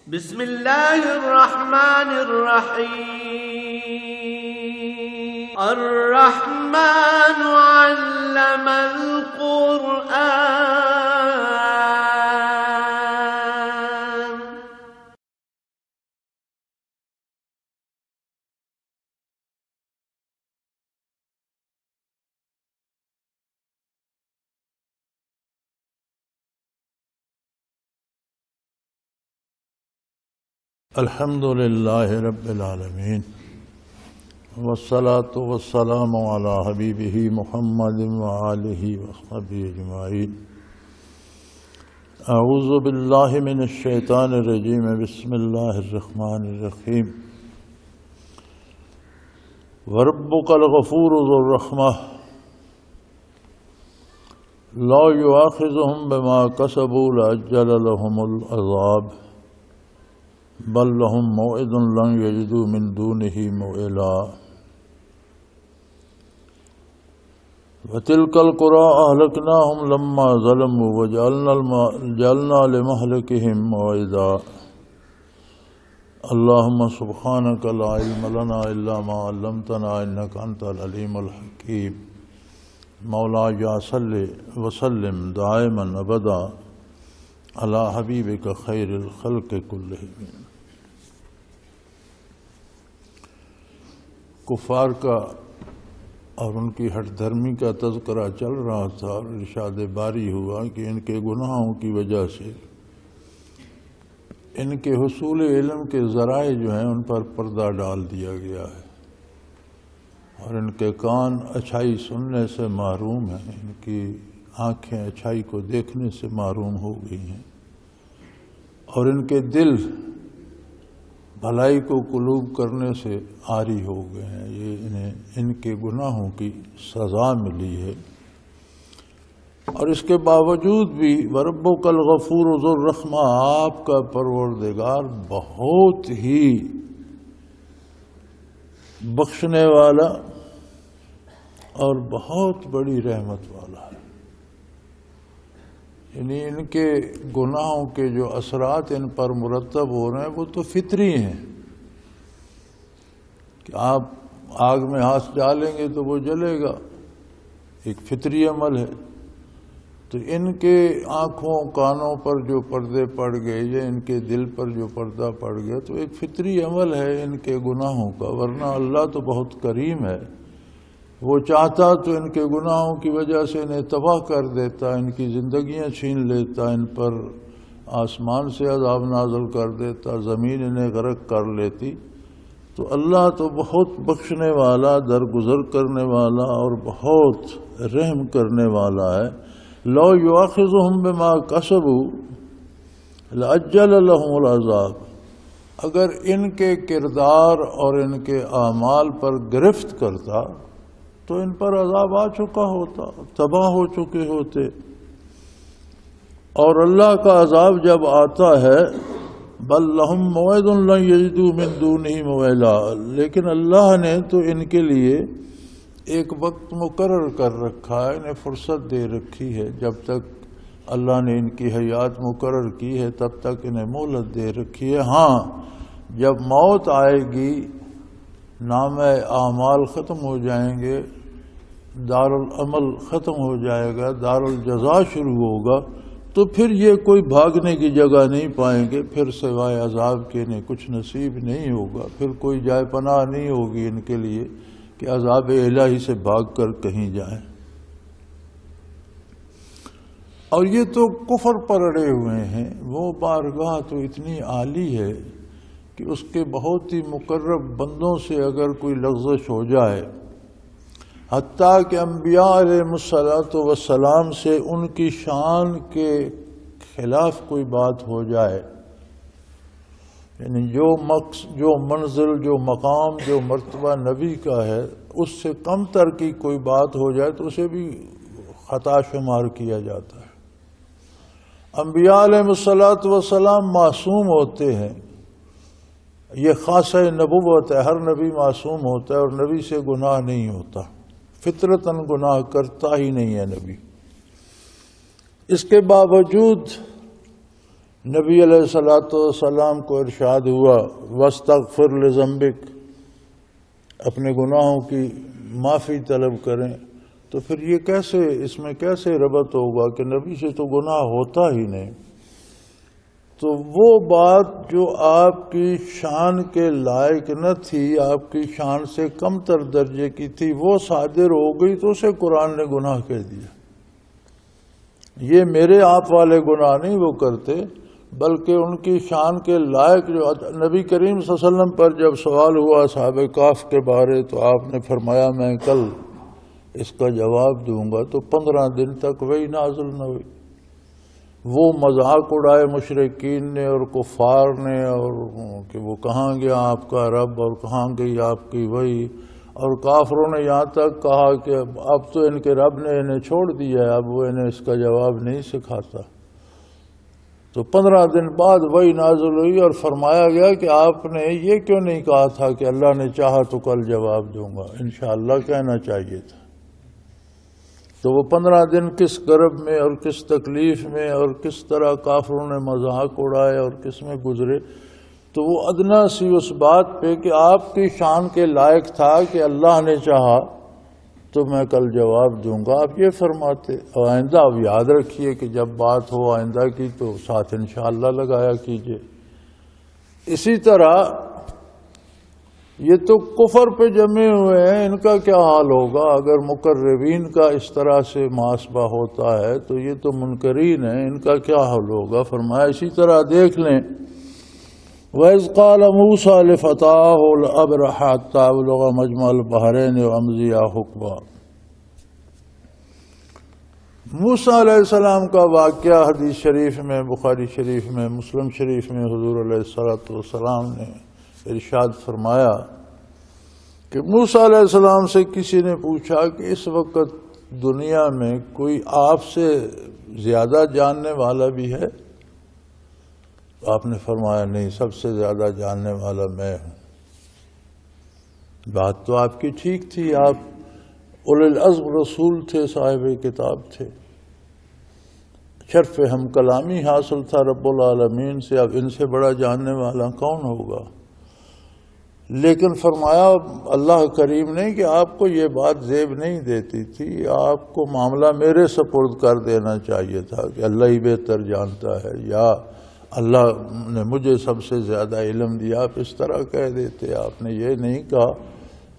بسم الله الرحمن الرحيم الرحمن علم القرآن الحمد لله رب العالمين والصلاة والسلام على حبيبه محمد وآله وصحبه أجمعين. أعوذ بالله من الشيطان الرجيم. بسم الله الرحمن الرحيم. وربك الغفور ذو الرحمة لا يؤاخذهم بما كسبوا لعجل لهم العذاب بل لهم موعد لن يجدوا من دونه موئلا. وتلك القرى أهلكناهم لما ظلموا وجعلنا لمهلكهم موعدا. اللهم سبحانك لا علم لنا إلا ما علمتنا إنك أنت العليم الحكيم. مولاي صل وسلم دائما أبدا على حبیبک خیر الخلق کلہم. کفار کا اور ان کی ہٹ دھرمی کا تذکرہ چل رہا تھا اور ارشاد باری ہوا کہ ان کے گناہوں کی وجہ سے ان کے حصول علم کے ذرائع جو ہیں ان پر پردہ ڈال دیا گیا ہے اور ان کے کان اچھائی سننے سے محروم ہیں، ان کی آنکھیں اچھائی کو دیکھنے سے محروم ہو گئی ہیں اور ان کے دل بھلائی کو قلوب کرنے سے عاری ہو گئے ہیں. یہ انہیں ان کے گناہوں کی سزا ملی ہے. اور اس کے باوجود بھی وَرَبُّكَ الْغَفُورُ ذُو الرَّحْمَةِ، آپ کا پروردگار بہت ہی بخشنے والا اور بہت بڑی رحمت والا ہے. یعنی ان کے گناہوں کے جو اثرات ان پر مرتب ہو رہے ہیں وہ تو فطری ہیں کہ آپ آگ میں ہاتھ ڈالیں گے تو وہ جلے گا، ایک فطری عمل ہے. تو ان کے آنکھوں کانوں پر جو پردے پڑ گئے یا ان کے دل پر جو پردہ پڑ گیا تو ایک فطری عمل ہے ان کے گناہوں کا. ورنہ اللہ تو بہت کریم ہے، وہ چاہتا تو ان کے گناہوں کی وجہ سے انہیں تباہ کر دیتا، ان کی زندگیاں چھین لیتا، ان پر آسمان سے عذاب نازل کر دیتا، زمین انہیں غرق کر لیتی. تو اللہ تو بہت بخشنے والا، درگزر کرنے والا اور بہت رحم کرنے والا ہے. لو یؤاخذہم بما کسبوا لعجل لہم العذاب، اگر ان کے کردار اور ان کے اعمال پر گرفت کرتا تو ان پر عذاب آ چکا ہوتا، تباہ ہو چکے ہوتے. اور اللہ کا عذاب جب آتا ہے بل لہم موعد لن یجدوا من دونہ موئلا، لیکن اللہ نے تو ان کے لیے ایک وقت مقرر کر رکھا ہے، انہیں فرصت دے رکھی ہے. جب تک اللہ نے ان کی حیات مقرر کی ہے تب تک انہیں مہلت دے رکھی ہے. ہاں جب موت آئے گی، نامہ اعمال ختم ہو جائیں گے، دار العمل ختم ہو جائے گا، دار الجزا شروع ہوگا، تو پھر یہ کوئی بھاگنے کی جگہ نہیں پائیں گے، پھر سوائے عذاب کے انہیں کچھ نصیب نہیں ہوگا، پھر کوئی جائے پناہ نہیں ہوگی ان کے لیے کہ عذاب الہی سے بھاگ کر کہیں جائیں. اور یہ تو کفر پر اڑے ہوئے ہیں. وہ بارگاہ تو اتنی عالی ہے کہ اس کے بہت ہی مقرب بندوں سے اگر کوئی لغزش ہو جائے، حتیٰ کہ انبیاء علیہ السلام سے ان کی شان کے خلاف کوئی بات ہو جائے، یعنی جو منزل، جو مقام، جو مرتبہ نبی کا ہے اس سے کم تر کی کوئی بات ہو جائے تو اسے بھی خطا شمار کیا جاتا ہے. انبیاء علیہ السلام معصوم ہوتے ہیں، یہ خاصہ نبوت ہے. ہر نبی معصوم ہوتا ہے اور نبی سے گناہ نہیں ہوتا، فطرتاً گناہ کرتا ہی نہیں ہے نبی. اس کے باوجود نبی علیہ الصلوۃ والسلام کو ارشاد ہوا واستغفر لذنبک، اپنے گناہوں کی معافی طلب کریں، تو پھر یہ کیسے، اس میں کیسے ربط ہوگا کہ نبی سے تو گناہ ہوتا ہی نہیں؟ تو وہ بات جو آپ کی شان کے لائق نہ تھی، آپ کی شان سے کم تر درجے کی تھی، وہ صادر ہو گئی تو اسے قرآن نے گناہ کہہ دیا۔ یہ میرے آپ والے گناہ نہیں وہ کرتے، بلکہ ان کی شان کے لائق جو نبی کریم صلی اللہ علیہ وسلم پر جب سوال ہوا اصحاب کہف کے بارے، تو آپ نے فرمایا میں کل اس کا جواب دوں گا، تو 15 دن تک وہی نازل نہ ہوئی۔ وہ مذاق اڑائے مشرکین نے اور کفار نے، اور کہ وہ کہاں گیا آپ کا رب اور کہاں گئی آپ کی وحی، اور کافروں نے یہاں تک کہا کہ اب تو ان کے رب نے انہیں چھوڑ دیا ہے، اب وہ انہیں اس کا جواب نہیں سکھاتا۔ تو 15 دن بعد وحی نازل ہوئی اور فرمایا گیا کہ آپ نے یہ کیوں نہیں کہا تھا کہ اللہ نے چاہا تو کل جواب دوں گا، انشاءاللہ کہنا چاہیے تھا۔ تو وہ 15 دن کس کرب میں اور کس تکلیف میں اور کس طرح کافروں نے مذاق اڑائے اور کس میں گزرے، تو وہ ادنا سی اس بات پہ کہ آپ کی شان کے لائق تھا کہ اللہ نے چاہا تو میں کل جواب دوں گا، آپ یہ فرماتے۔ اور آئندہ آپ یاد رکھیے کہ جب بات ہو آئندہ کی تو ساتھ انشاءاللہ لگایا کیجئے۔ اسی طرح یہ تو کفر پہ جمے ہوئے ہیں، ان کا کیا حال ہوگا؟ اگر مقربین کا اس طرح سے محاسبہ ہوتا ہے تو یہ تو منکرین ہیں، ان کا کیا حال ہوگا؟ فرمایا اسی طرح دیکھ لیں وَإِذْ قَالَ مُوسَىٰ لِفَتَاهُ لَأَبْرَحَ حَتَّىٰ أَبْلُغَ مَجْمَعَ الْبَحْرَيْنِ وَأَمْضِيَ حُقْبًا۔ موسیٰ علیہ السلام کا واقعہ حدیث شریف میں، بخاری شریف میں، مسلم شریف میں حضور علیہ السلام نے ارشاد فرمایا کہ موسیٰ علیہ السلام سے کسی نے پوچھا کہ اس وقت دنیا میں کوئی آپ سے زیادہ جاننے والا بھی ہے؟ آپ نے فرمایا نہیں، سب سے زیادہ جاننے والا میں ہوں۔ بات تو آپ کی ٹھیک تھی، آپ اولو العزم رسول تھے، صاحب کتاب تھے، شرف ہم کلامی حاصل تھا رب العالمین سے، اب ان سے بڑا جاننے والا کون ہوگا؟ لیکن فرمایا اللہ کریم نے کہ آپ کو یہ بات زیب نہیں دیتی تھی، آپ کو معاملہ میرے سپرد کر دینا چاہیے تھا کہ اللہ ہی بہتر جانتا ہے، یا اللہ نے مجھے سب سے زیادہ علم دیا، آپ اس طرح کہہ دیتے، آپ نے یہ نہیں کہا۔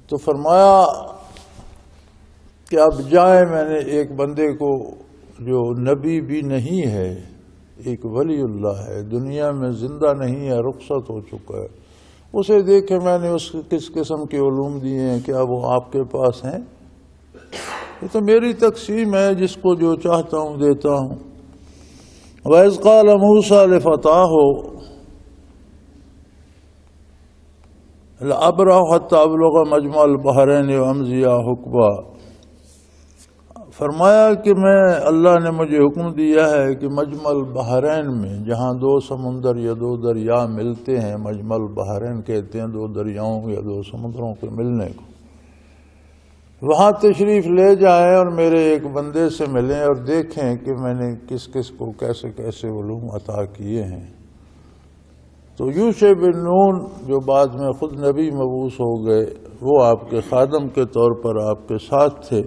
تو فرمایا کہ اب جائیں، میں نے ایک بندے کو جو نبی بھی نہیں ہے، ایک ولی اللہ ہے، دنیا میں زندہ نہیں ہے، رخصت ہو چکا ہے، اسے دیکھے میں نے اس کس قسم کے علوم دیے ہیں، کیا وہ آپ کے پاس ہیں؟ یہ تو میری تقسیم ہے، جس کو جو چاہتا ہوں دیتا ہوں۔ وَإِذْ قَالَ مُوسَىٰ لِفَتَاهُ لَأَبْرَحُ حَتَّىٰ أَبْلُغَ مَجْمَعَ الْبَحْرَيْنِ وَأَمْضِيَ حُقْبًا۔ فرمایا کہ اللہ نے مجھے حکم دیا ہے کہ مجمع البحرین میں، جہاں دو سمندر یا دو دریا ملتے ہیں، مجمع البحرین کہتے ہیں دو دریاؤں یا دو سمندروں کے ملنے کو، وہاں تشریف لے جائیں اور میرے ایک بندے سے ملیں اور دیکھیں کہ میں نے کس کس کو کیسے کیسے علوم عطا کیے ہیں۔ تو یوشع بن نون جو بعد میں خود نبی مبعوث ہو گئے، وہ آپ کے خادم کے طور پر آپ کے ساتھ تھے۔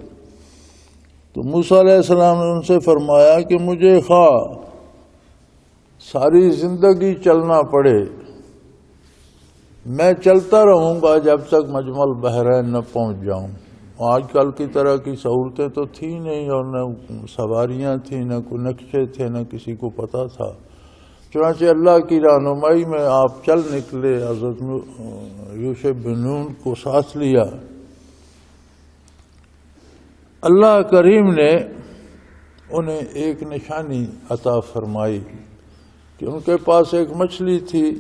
تو موسیٰ علیہ السلام نے ان سے فرمایا کہ مجھے خواہ ساری زندگی چلنا پڑے، میں چلتا رہوں گا جب تک مجمع البحرین نہ پہنچ جاؤں۔ آج کل کی طرح کی سہولتیں تو تھیں نہیں، اور نہ سواریاں تھیں، نہ کوئی نقشے تھے، نہ کسی کو پتہ تھا۔ چنانچہ اللہ کی رہنمائی میں آپ چل نکلے، حضرت یوشع بن نون کو ساتھ لیا۔ اللہ کریم نے انہیں ایک نشانی عطا فرمائی کہ ان کے پاس ایک مچھلی تھی،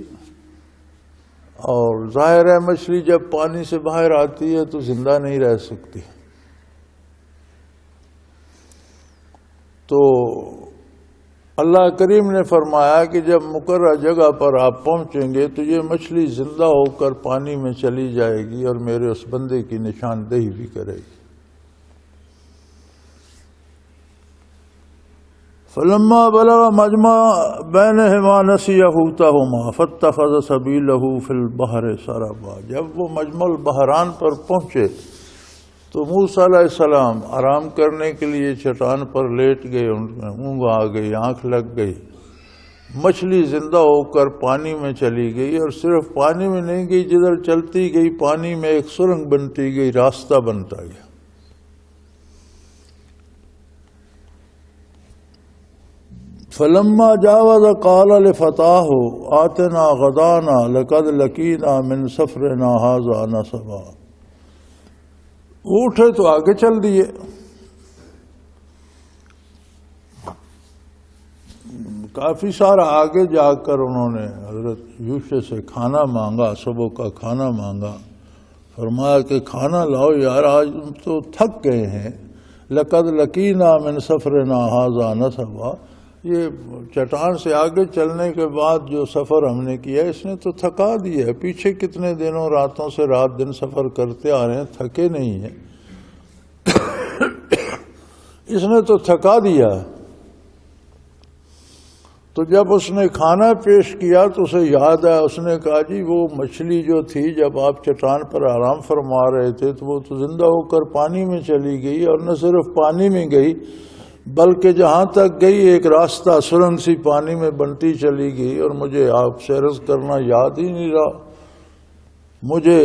اور ظاہر ہے مچھلی جب پانی سے باہر آتی ہے تو زندہ نہیں رہ سکتی، تو اللہ کریم نے فرمایا کہ جب مقررہ جگہ پر آپ پہنچیں گے تو یہ مچھلی زندہ ہو کر پانی میں چلی جائے گی اور میرے اس بندے کی نشاندہی بھی کرے گی۔ فلما بلغ مجمع بینہما نسی حوتہما فاتخذ سبیلہ فی البحر سربا، جب وہ مجمع البحران پر پہنچے تو موسیٰ علیہ السلام آرام کرنے کے لیے چٹان پر لیٹ گئے، ان میں اونگ آ گئی، آنکھ لگ گئی، مچھلی زندہ ہو کر پانی میں چلی گئی، اور صرف پانی میں نہیں گئی، جدھر چلتی گئی پانی میں ایک سرنگ بنتی گئی، راستہ بنتا گیا۔ فلما جاوز قال لفتاه آتنا غدانا لقد لقينا من سفرنا هذا نصبا، اٹھے تو آگے چل دیے، کافی سارا آگے جا کر انہوں نے حضرت یوشع سے کھانا مانگا، صبح کا کھانا مانگا، فرمایا کہ کھانا لاؤ یار، آج ہم تو تھک گئے ہیں، لقد لقینا من سفرنا ھذا نصبا، یہ چٹان سے آگے چلنے کے بعد جو سفر ہم نے کیا اس نے تو تھکا دیا ہے، پیچھے کتنے دنوں راتوں سے رات دن سفر کرتے آ رہے ہیں، تھکے نہیں ہیں، اس نے تو تھکا دیا۔ تو جب اس نے کھانا پیش کیا تو اسے یاد آیا، اس نے کہا جی وہ مچھلی جو تھی جب آپ چٹان پر آرام فرما رہے تھے تو وہ تو زندہ ہو کر پانی میں چلی گئی، اور نہ صرف پانی میں گئی بلکہ جہاں تک گئی ایک راستہ سرنگ سی پانی میں بنتی چلی گئی، اور مجھے آپ سے عرض کرنا یاد ہی نہیں رہا، مجھے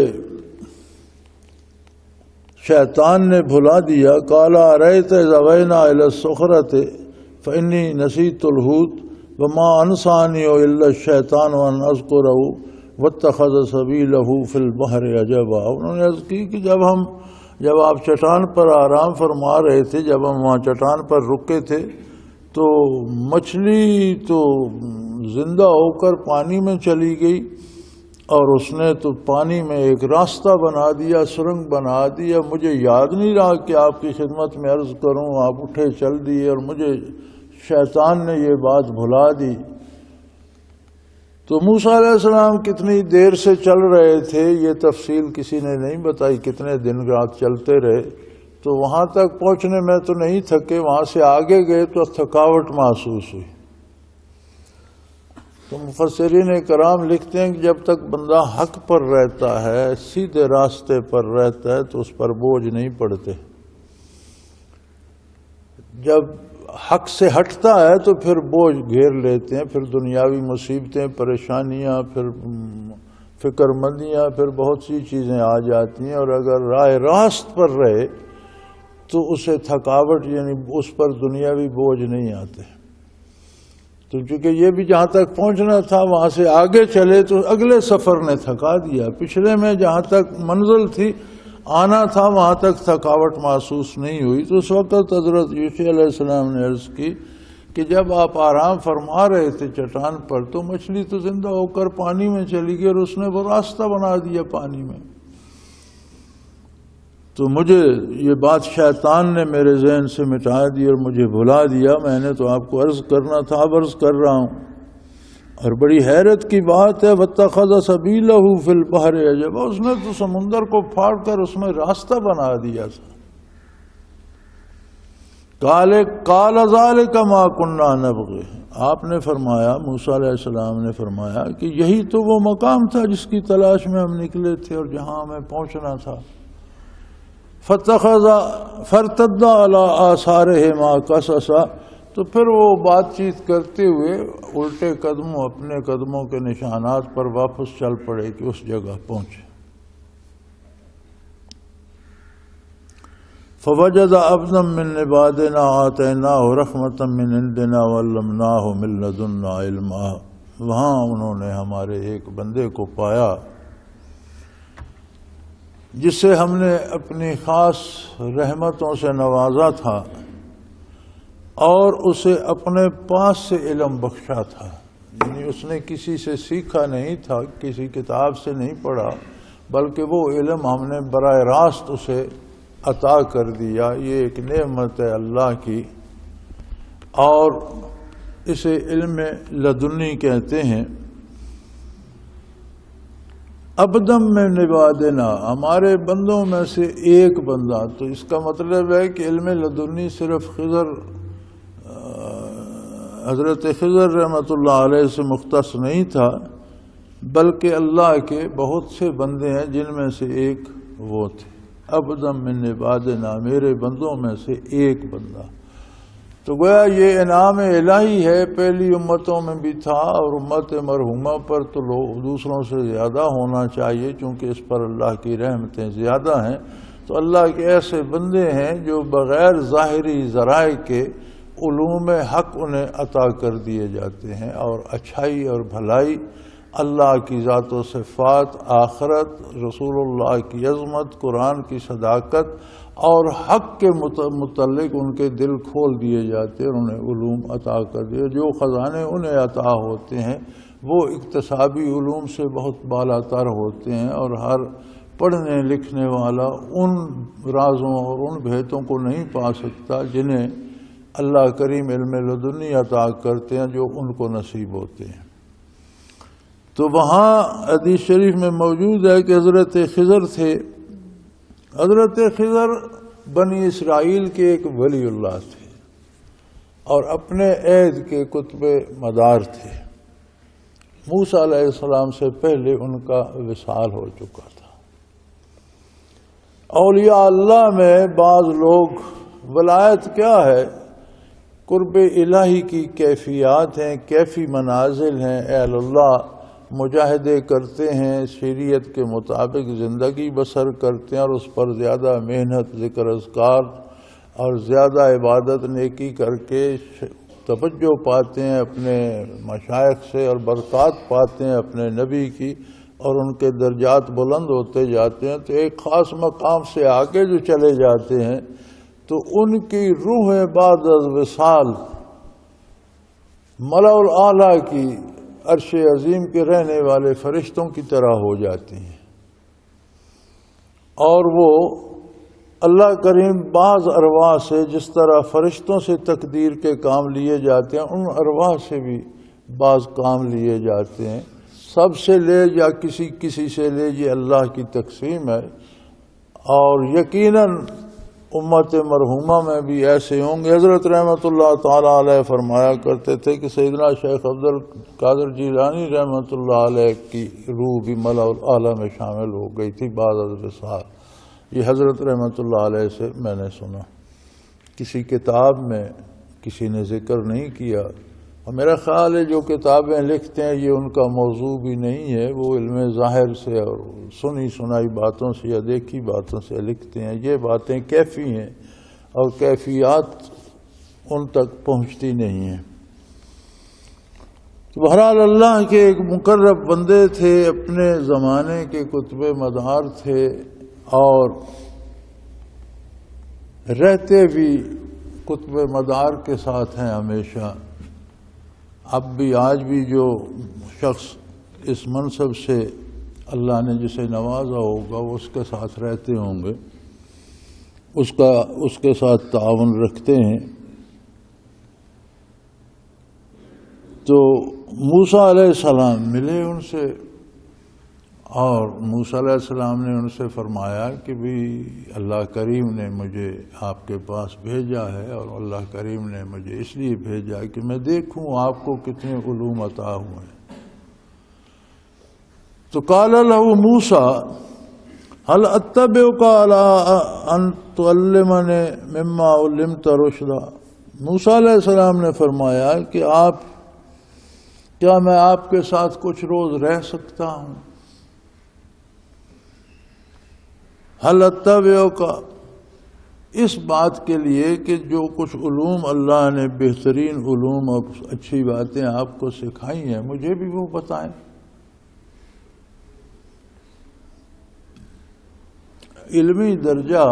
شیطان نے بھلا دیا۔ قال ارأیت اذ اوینا الی الصخرۃ فانی نسیت الحوت وما انسانی الا الشیطان ان اذکرہ واتخذ سبیلہ فی البحر عجبا۔ انہوں نے عرض کی کہ جب آپ چٹان پر آرام فرما رہے تھے، جب ہم وہاں چٹان پر رکے تھے تو مچھلی تو زندہ ہو کر پانی میں چلی گئی، اور اس نے تو پانی میں ایک راستہ بنا دیا، سرنگ بنا دیا، مجھے یاد نہیں رہا کہ آپ کی خدمت میں عرض کروں، آپ اٹھے چل دیے، اور مجھے شیطان نے یہ بات بھلا دی۔ تو موسیٰ علیہ السلام کتنی دیر سے چل رہے تھے یہ تفصیل کسی نے نہیں بتائی، کتنے دن رات چلتے رہے، تو وہاں تک پہنچنے میں تو نہیں تھکے، وہاں سے آگے گئے تو تھکاوٹ محسوس ہوئی۔ تو مفسرین کرام لکھتے ہیں کہ جب تک بندہ حق پر رہتا ہے، سیدھے راستے پر رہتا ہے تو اس پر بوجھ نہیں پڑتے، جب حق سے ہٹتا ہے تو پھر بوجھ گھیر لیتے ہیں، پھر دنیاوی مصیبتیں، پریشانیاں، پھر فکر مندیاں، پھر بہت سی چیزیں آ جاتی ہیں، اور اگر راہ راست پر رہے تو اسے تھکاوٹ یعنی اس پر دنیاوی بوجھ نہیں آتے۔ تو چونکہ یہ بھی جہاں تک پہنچنا تھا وہاں سے آگے چلے تو اگلے سفر نے تھکا دیا، پچھلے میں جہاں تک منزل تھی آنا تھا وہاں تک تھکاوٹ محسوس نہیں ہوئی۔ تو اس وقت حضرت یوشع علیہ السلام نے عرض کی کہ جب آپ آرام فرما رہے تھے چٹان پر تو مچھلی تو زندہ ہو کر پانی میں چلی گئی، اور اس نے وہ راستہ بنا دیا پانی میں، تو مجھے یہ بات شیطان نے میرے ذہن سے مٹا دی اور مجھے بھلا دیا، میں نے تو آپ کو عرض کرنا تھا، اب عرض کر رہا ہوں۔ اور بڑی حیرت کی بات ہے واتخذ سبیلہ فی البحر عجبا، اس نے تو سمندر کو پھاڑ کر اس میں راستہ بنا دیا تھا۔ قال ذلک ما کنا نبغی، آپ نے فرمایا، موسیٰ علیہ السلام نے فرمایا کہ یہی تو وہ مقام تھا جس کی تلاش میں ہم نکلے تھے اور جہاں ہمیں پہنچنا تھا۔ فارتد علی آثارہما قصصا، تو پھر وہ بات چیت کرتے ہوئے الٹے قدموں اپنے قدموں کے نشانات پر واپس چل پڑے کہ اس جگہ پہنچے۔ فوجد عبدا من عبادنا آتیناہ رحمۃ من عندنا وعلمناہ من لدنا علما، وہاں انہوں نے ہمارے ایک بندے کو پایا جسے ہم نے اپنی خاص رحمتوں سے نوازا تھا، اور اسے اپنے پاس سے علم بخشا تھا، یعنی اس نے کسی سے سیکھا نہیں تھا، کسی کتاب سے نہیں پڑھا، بلکہ وہ علم ہم نے براہ راست اسے عطا کر دیا۔ یہ ایک نعمت ہے اللہ کی، اور اسے علم لدنی کہتے ہیں۔ عبدم من عبادنا، ہمارے بندوں میں سے ایک بندہ، تو اس کا مطلب ہے کہ علم لدنی صرف خضر حضرت خضر رحمۃ اللہ علیہ سے مختص نہیں تھا، بلکہ اللہ کے بہت سے بندے ہیں جن میں سے ایک وہ تھے، عبدم من عبادنا، میرے بندوں میں سے ایک بندہ۔ تو گویا یہ انعام الہی ہے، پہلی امتوں میں بھی تھا اور امت مرحومہ پر تو لوگ دوسروں سے زیادہ ہونا چاہیے، چونکہ اس پر اللہ کی رحمتیں زیادہ ہیں۔ تو اللہ کے ایسے بندے ہیں جو بغیر ظاہری ذرائع کے علوم حق انہیں عطا کر دیے جاتے ہیں، اور اچھائی اور بھلائی، اللہ کی ذات و صفات، آخرت، رسول اللہ کی عظمت، قرآن کی صداقت اور حق کے متعلق ان کے دل کھول دیے جاتے ہیں اور انہیں علوم عطا کر دیے۔ جو خزانے انہیں عطا ہوتے ہیں وہ اکتسابی علوم سے بہت بالا تر ہوتے ہیں، اور ہر پڑھنے لکھنے والا ان رازوں اور ان بھیتوں کو نہیں پا سکتا جنہیں اللہ کریم علم لدنی عطا کرتے ہیں، جو ان کو نصیب ہوتے ہیں۔ تو وہاں حدیث شریف میں موجود ہے کہ حضرت خضر تھے۔ حضرت خضر بنی اسرائیل کے ایک ولی اللہ تھے اور اپنے عہد کے کتب مدار تھے۔ موسیٰ علیہ السلام سے پہلے ان کا وصال ہو چکا تھا۔ اولیاء اللہ میں بعض لوگ، ولایت کیا ہے؟ قرب الہی کی کیفیات ہیں، کیفی منازل ہیں۔ اہل اللہ مجاہدے کرتے ہیں، شریعت کے مطابق زندگی بسر کرتے ہیں، اور اس پر زیادہ محنت، ذکر اذکار اور زیادہ عبادت نیکی کر کے توجہ پاتے ہیں اپنے مشائخ سے، اور برکات پاتے ہیں اپنے نبی کی، اور ان کے درجات بلند ہوتے جاتے ہیں۔ تو ایک خاص مقام سے آگے جو چلے جاتے ہیں تو ان کی روح بعد از وصال ملأ الاعلیٰ کی عرش عظیم کے رہنے والے فرشتوں کی طرح ہو جاتی ہیں، اور وہ اللہ کریم بعض ارواح سے جس طرح فرشتوں سے تقدیر کے کام لیے جاتے ہیں، ان ارواح سے بھی بعض کام لیے جاتے ہیں۔ سب سے لے یا کسی سے لے، یہ اللہ کی تقسیم ہے، اور یقیناً امت مرحومہ میں بھی ایسے ہوں گے۔ حضرت رحمۃ اللہ تعالیٰ علیہ فرمایا کرتے تھے کہ سیدنا شیخ عبد القادر جیلانی رحمۃ اللہ علیہ کی روح بھی ملأ الاعلیٰ میں شامل ہو گئی تھی بعد از وصال۔ یہ حضرت رحمۃ اللہ علیہ سے میں نے سنا، کسی کتاب میں کسی نے ذکر نہیں کیا، اور میرا خیال ہے جو کتابیں لکھتے ہیں یہ ان کا موضوع بھی نہیں ہے، وہ علم ظاہر سے اور سنی سنائی باتوں سے یا دیکھی باتوں سے لکھتے ہیں۔ یہ باتیں کیفی ہیں اور کیفیات ان تک پہنچتی نہیں ہیں۔ بہرحال اللہ کے ایک مقرب بندے تھے، اپنے زمانے کے کتب مدار تھے، اور رہتے بھی کتب مدار کے ساتھ ہیں ہمیشہ۔ اب بھی آج بھی جو شخص اس منصب سے اللہ نے جسے نوازا ہوگا وہ اس کے ساتھ رہتے ہوں گے، اس کے ساتھ تعاون رکھتے ہیں۔ تو موسیٰ علیہ السلام ملے ان سے، اور موسیٰ علیہ السلام نے ان سے فرمایا کہ بھی اللہ کریم نے مجھے آپ کے پاس بھیجا ہے، اور اللہ کریم نے مجھے اس لیے بھیجا کہ میں دیکھوں آپ کو کتنے علوم عطا ہوئے ہیں۔ تو قال له موسیٰ هل اتبعک علی ان تعلمنی مما علمت رشدا۔ موسیٰ علیہ السلام نے فرمایا کہ کیا میں آپ کے ساتھ کچھ روز رہ سکتا ہوں؟ حل اتبعک، اس بات کے لیے کہ جو کچھ علوم اللہ نے بہترین علوم اور اچھی باتیں آپ کو سکھائی ہیں مجھے بھی وہ بتائیں۔ علمی درجہ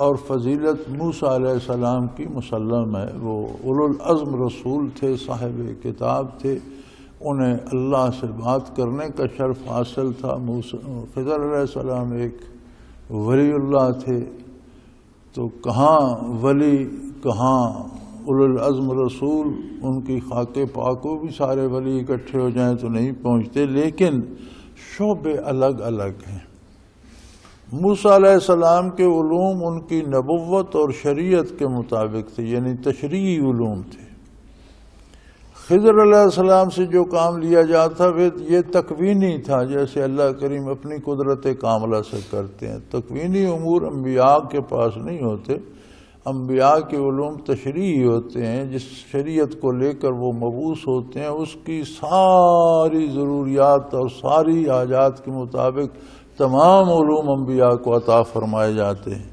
اور فضیلت موسیٰ علیہ السلام کی مسلم ہے، وہ اولو العزم رسول تھے، صاحب کتاب تھے، انہیں اللہ سے بات کرنے کا شرف حاصل تھا۔ خضر علیہ السلام ایک ولی اللہ تھے، تو کہاں ولی کہاں اولو العزم رسول، ان کی خاک پاک کو بھی سارے ولی اکٹھے ہو جائیں تو نہیں پہنچتے، لیکن شعبے الگ الگ ہیں۔ موسیٰ علیہ السلام کے علوم ان کی نبوت اور شریعت کے مطابق تھے، یعنی تشریعی علوم تھے، خضر علیہ السلام سے جو کام لیا جاتا یہ تکوینی تھا، جیسے اللہ کریم اپنی قدرت کاملہ سے کرتے ہیں۔ تکوینی امور انبیاء کے پاس نہیں ہوتے، انبیاء کے علوم تشریعی ہوتے ہیں، جس شریعت کو لے کر وہ مبعوث ہوتے ہیں اس کی ساری ضروریات اور ساری حاجات کے مطابق تمام علوم انبیاء کو عطا فرمائے جاتے ہیں۔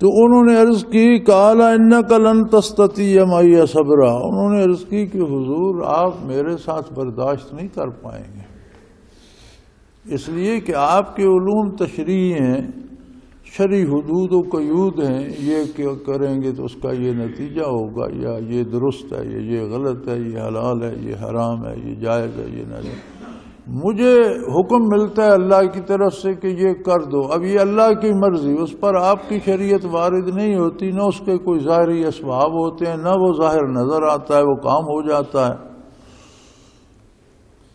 تو انہوں نے عرض کی قال انک لن تستطیع معی صبرا، انہوں نے عرض کی کہ حضور آپ میرے ساتھ برداشت نہیں کر پائیں گے، اس لیے کہ آپ کے علوم تشریعی ہیں، شرعی حدود و قیود ہیں، یہ کیا کریں گے تو اس کا یہ نتیجہ ہوگا، یا یہ درست ہے، یہ غلط ہے، یہ حلال ہے، یہ حرام ہے، یہ جائز ہے، یہ نہیں۔ مجھے حکم ملتا ہے اللہ کی طرف سے کہ یہ کر دو، اب یہ اللہ کی مرضی، اس پر آپ کی شریعت وارد نہیں ہوتی، نہ اس کے کوئی ظاہری اسباب ہوتے ہیں، نہ وہ ظاہر نظر آتا ہے، وہ کام ہو جاتا ہے۔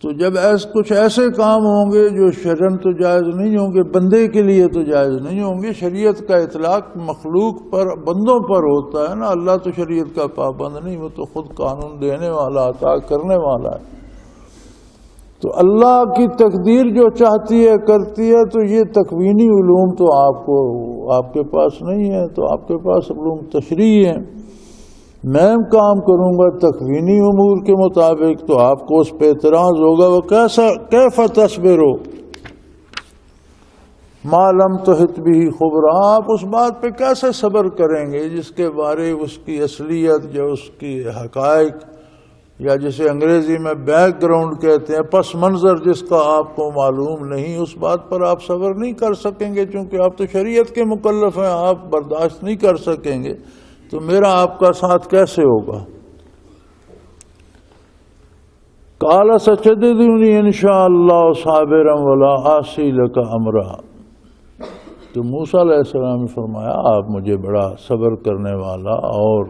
تو جب کچھ ایسے کام ہوں گے جو شرعاً تو جائز نہیں ہوں گے، بندے کے لیے تو جائز نہیں ہوں گے، شریعت کا اطلاق مخلوق پر، بندوں پر ہوتا ہے نا، اللہ تو شریعت کا پابند نہیں، وہ تو خود قانون دینے والا، عطا کرنے والا ہے۔ تو اللہ کی تقدیر جو چاہتی ہے کرتی ہے، تو یہ تکوینی علوم تو آپ کے پاس نہیں ہے، تو آپ کے پاس علوم تشریعی ہیں۔ میں کام کروں گا تکوینی امور کے مطابق، تو آپ کو اس پہ اعتراض ہوگا، وہ کیف تصبرو ما لم تحط به خبرا، آپ اس بات پہ کیسے صبر کریں گے جس کے بارے اس کی اصلیت، جو اس کی حقائق، یا جسے انگریزی میں بیک گراؤنڈ کہتے ہیں، پس منظر جس کا آپ کو معلوم نہیں، اس بات پر آپ صبر نہیں کر سکیں گے، چونکہ آپ تو شریعت کے مکلف ہیں، آپ برداشت نہیں کر سکیں گے، تو میرا آپ کا ساتھ کیسے ہوگا؟ قال ستجدنی انشاءاللہ صابرا ولا عاصی لک امرا، تو موسیٰ علیہ السلام نے فرمایا آپ مجھے بڑا صبر کرنے والا اور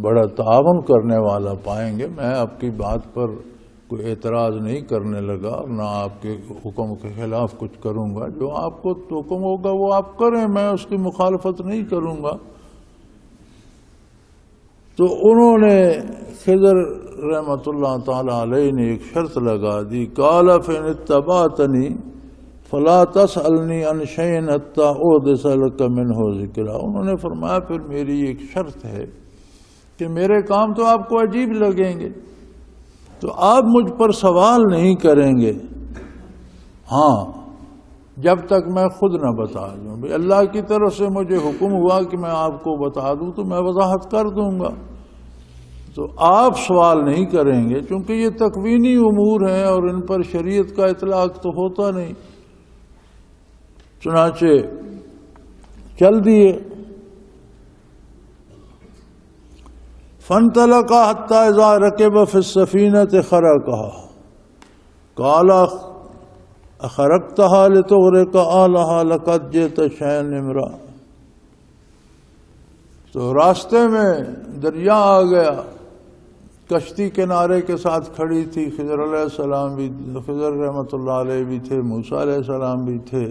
بڑا تعاون کرنے والا پائیں گے، میں آپ کی بات پر کوئی اعتراض نہیں کرنے لگا، اور نہ آپ کے حکم کے خلاف کچھ کروں گا، جو آپ کو حکم ہوگا وہ آپ کریں، میں اس کی مخالفت نہیں کروں گا۔ تو انہوں نے خضر رحمۃ اللہ تعالی علیہ نے ایک شرط لگا دی، قال فإن اتبعتنی فلا تسألنی عن شیء حتی احدث لک منہ ذکرا، انہوں نے فرمایا پھر میری ایک شرط ہے کہ میرے کام تو آپ کو عجیب لگیں گے، تو آپ مجھ پر سوال نہیں کریں گے، ہاں جب تک میں خود نہ بتا دوں، بھئی اللہ کی طرف سے مجھے حکم ہوا کہ میں آپ کو بتا دوں تو میں وضاحت کر دوں گا، تو آپ سوال نہیں کریں گے، چونکہ یہ تکوینی امور ہیں اور ان پر شریعت کا اطلاق تو ہوتا نہیں۔ چنانچہ چل دیے، فانطلقا حتی اذا رکب فی السفینۃ خرقها قال اخرقتها لتغرق اہلها لقد جئت شیئا امرا، تو راستے میں دریا آ گیا، کشتی کنارے کے ساتھ کھڑی تھی، خضر علیہ السلام بھی، خضر رحمۃ اللہ علیہ بھی تھے، موسیٰ علیہ السلام بھی تھے،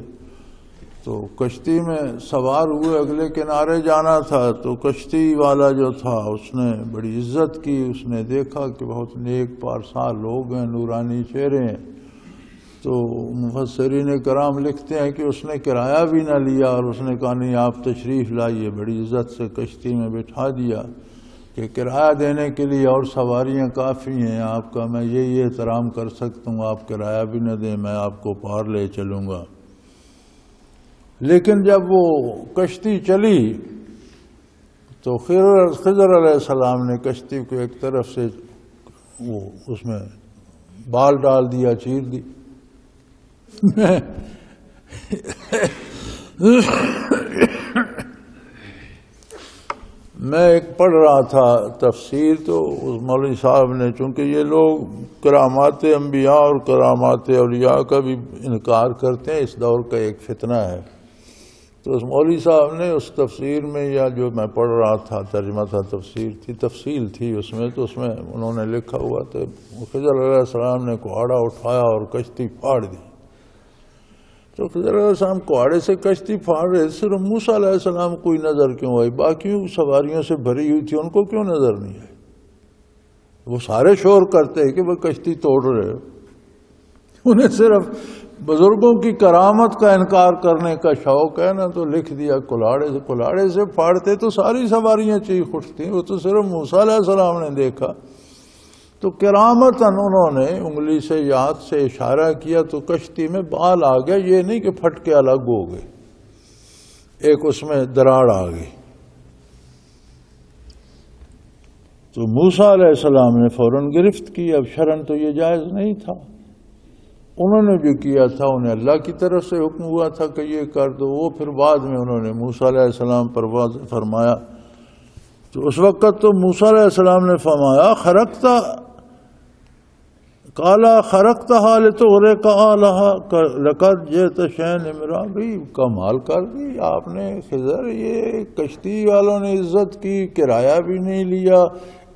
تو کشتی میں سوار ہوئے، اگلے کنارے جانا تھا، تو کشتی والا جو تھا اس نے بڑی عزت کی، اس نے دیکھا کہ بہت نیک پارسا لوگ ہیں، نورانی چہرے ہیں، تو مفسرین کرام لکھتے ہیں کہ اس نے کرایہ بھی نہ لیا، اور اس نے کہا نہیں آپ تشریف لائیے، بڑی عزت سے کشتی میں بٹھا دیا کہ کرایہ دینے کے لیے اور سواریاں کافی ہیں آپ کا، میں یہی احترام کر سکتا ہوں، آپ کرایہ بھی نہ دیں، میں آپ کو پار لے چلوں گا۔ لیکن جب وہ کشتی چلی تو خضر علیہ السلام نے کشتی کو ایک طرف سے وہ اس میں بال ڈال دیا، چیر دی۔ میں ایک پڑھ رہا تھا تفسیر، تو اس مولوی صاحب نے، چونکہ یہ لوگ کرامات انبیاء اور کرامات اولیاء کا بھی انکار کرتے ہیں، اس دور کا ایک فتنہ ہے، تو اس مولوی صاحب نے اس تفسیر میں، یا جو میں پڑھ رہا تھا ترجمہ تھا، تفصیل تھی اس میں، تو اس میں انہوں نے لکھا ہوا تھا خضر علیہ السلام نے کہاڑا اٹھایا اور کشتی پھاڑ دی، تو خضر علیہ السلام کوڑے سے کشتی پھاڑ رہے، صرف موسیٰ علیہ السلام کوئی نظر کیوں آئی؟ باقی سواریوں سے بھری ہوئی تھی، ان کو کیوں نظر نہیں آئی؟ وہ سارے شور کرتے ہیں کہ وہ کشتی توڑ رہے ہو، انہیں صرف بزرگوں کی کرامت کا انکار کرنے کا شوق ہے نا، تو لکھ دیا کلاڑے سے پھاڑتے تو ساری سواریاں چیخ اٹھتی، وہ تو صرف موسیٰ علیہ السلام نے دیکھا۔ تو کرامتاً انہوں نے انگلی سے ہاتھ سے اشارہ کیا تو کشتی میں بال آ گیا، یہ نہیں کہ پھٹ کے الگ ہو گئے، ایک اس میں دراڑ آ گئی۔ تو موسیٰ علیہ السلام نے فوراً گرفت کی، اب شرعاً تو یہ جائز نہیں تھا، انہوں نے جو کیا تھا انہیں اللہ کی طرف سے حکم ہوا تھا کہ یہ کر دو، وہ پھر بعد میں انہوں نے موسیٰ علیہ السلام پر واضح فرمایا۔ تو اس وقت تو موسیٰ علیہ السلام نے فرمایا قالا خرقتها لتغرق اهلها لقد جئت شيئا امرا، بھی کمال کر دی آپ نے خضر، یہ کشتی والوں نے عزت کی، کرایہ بھی نہیں لیا،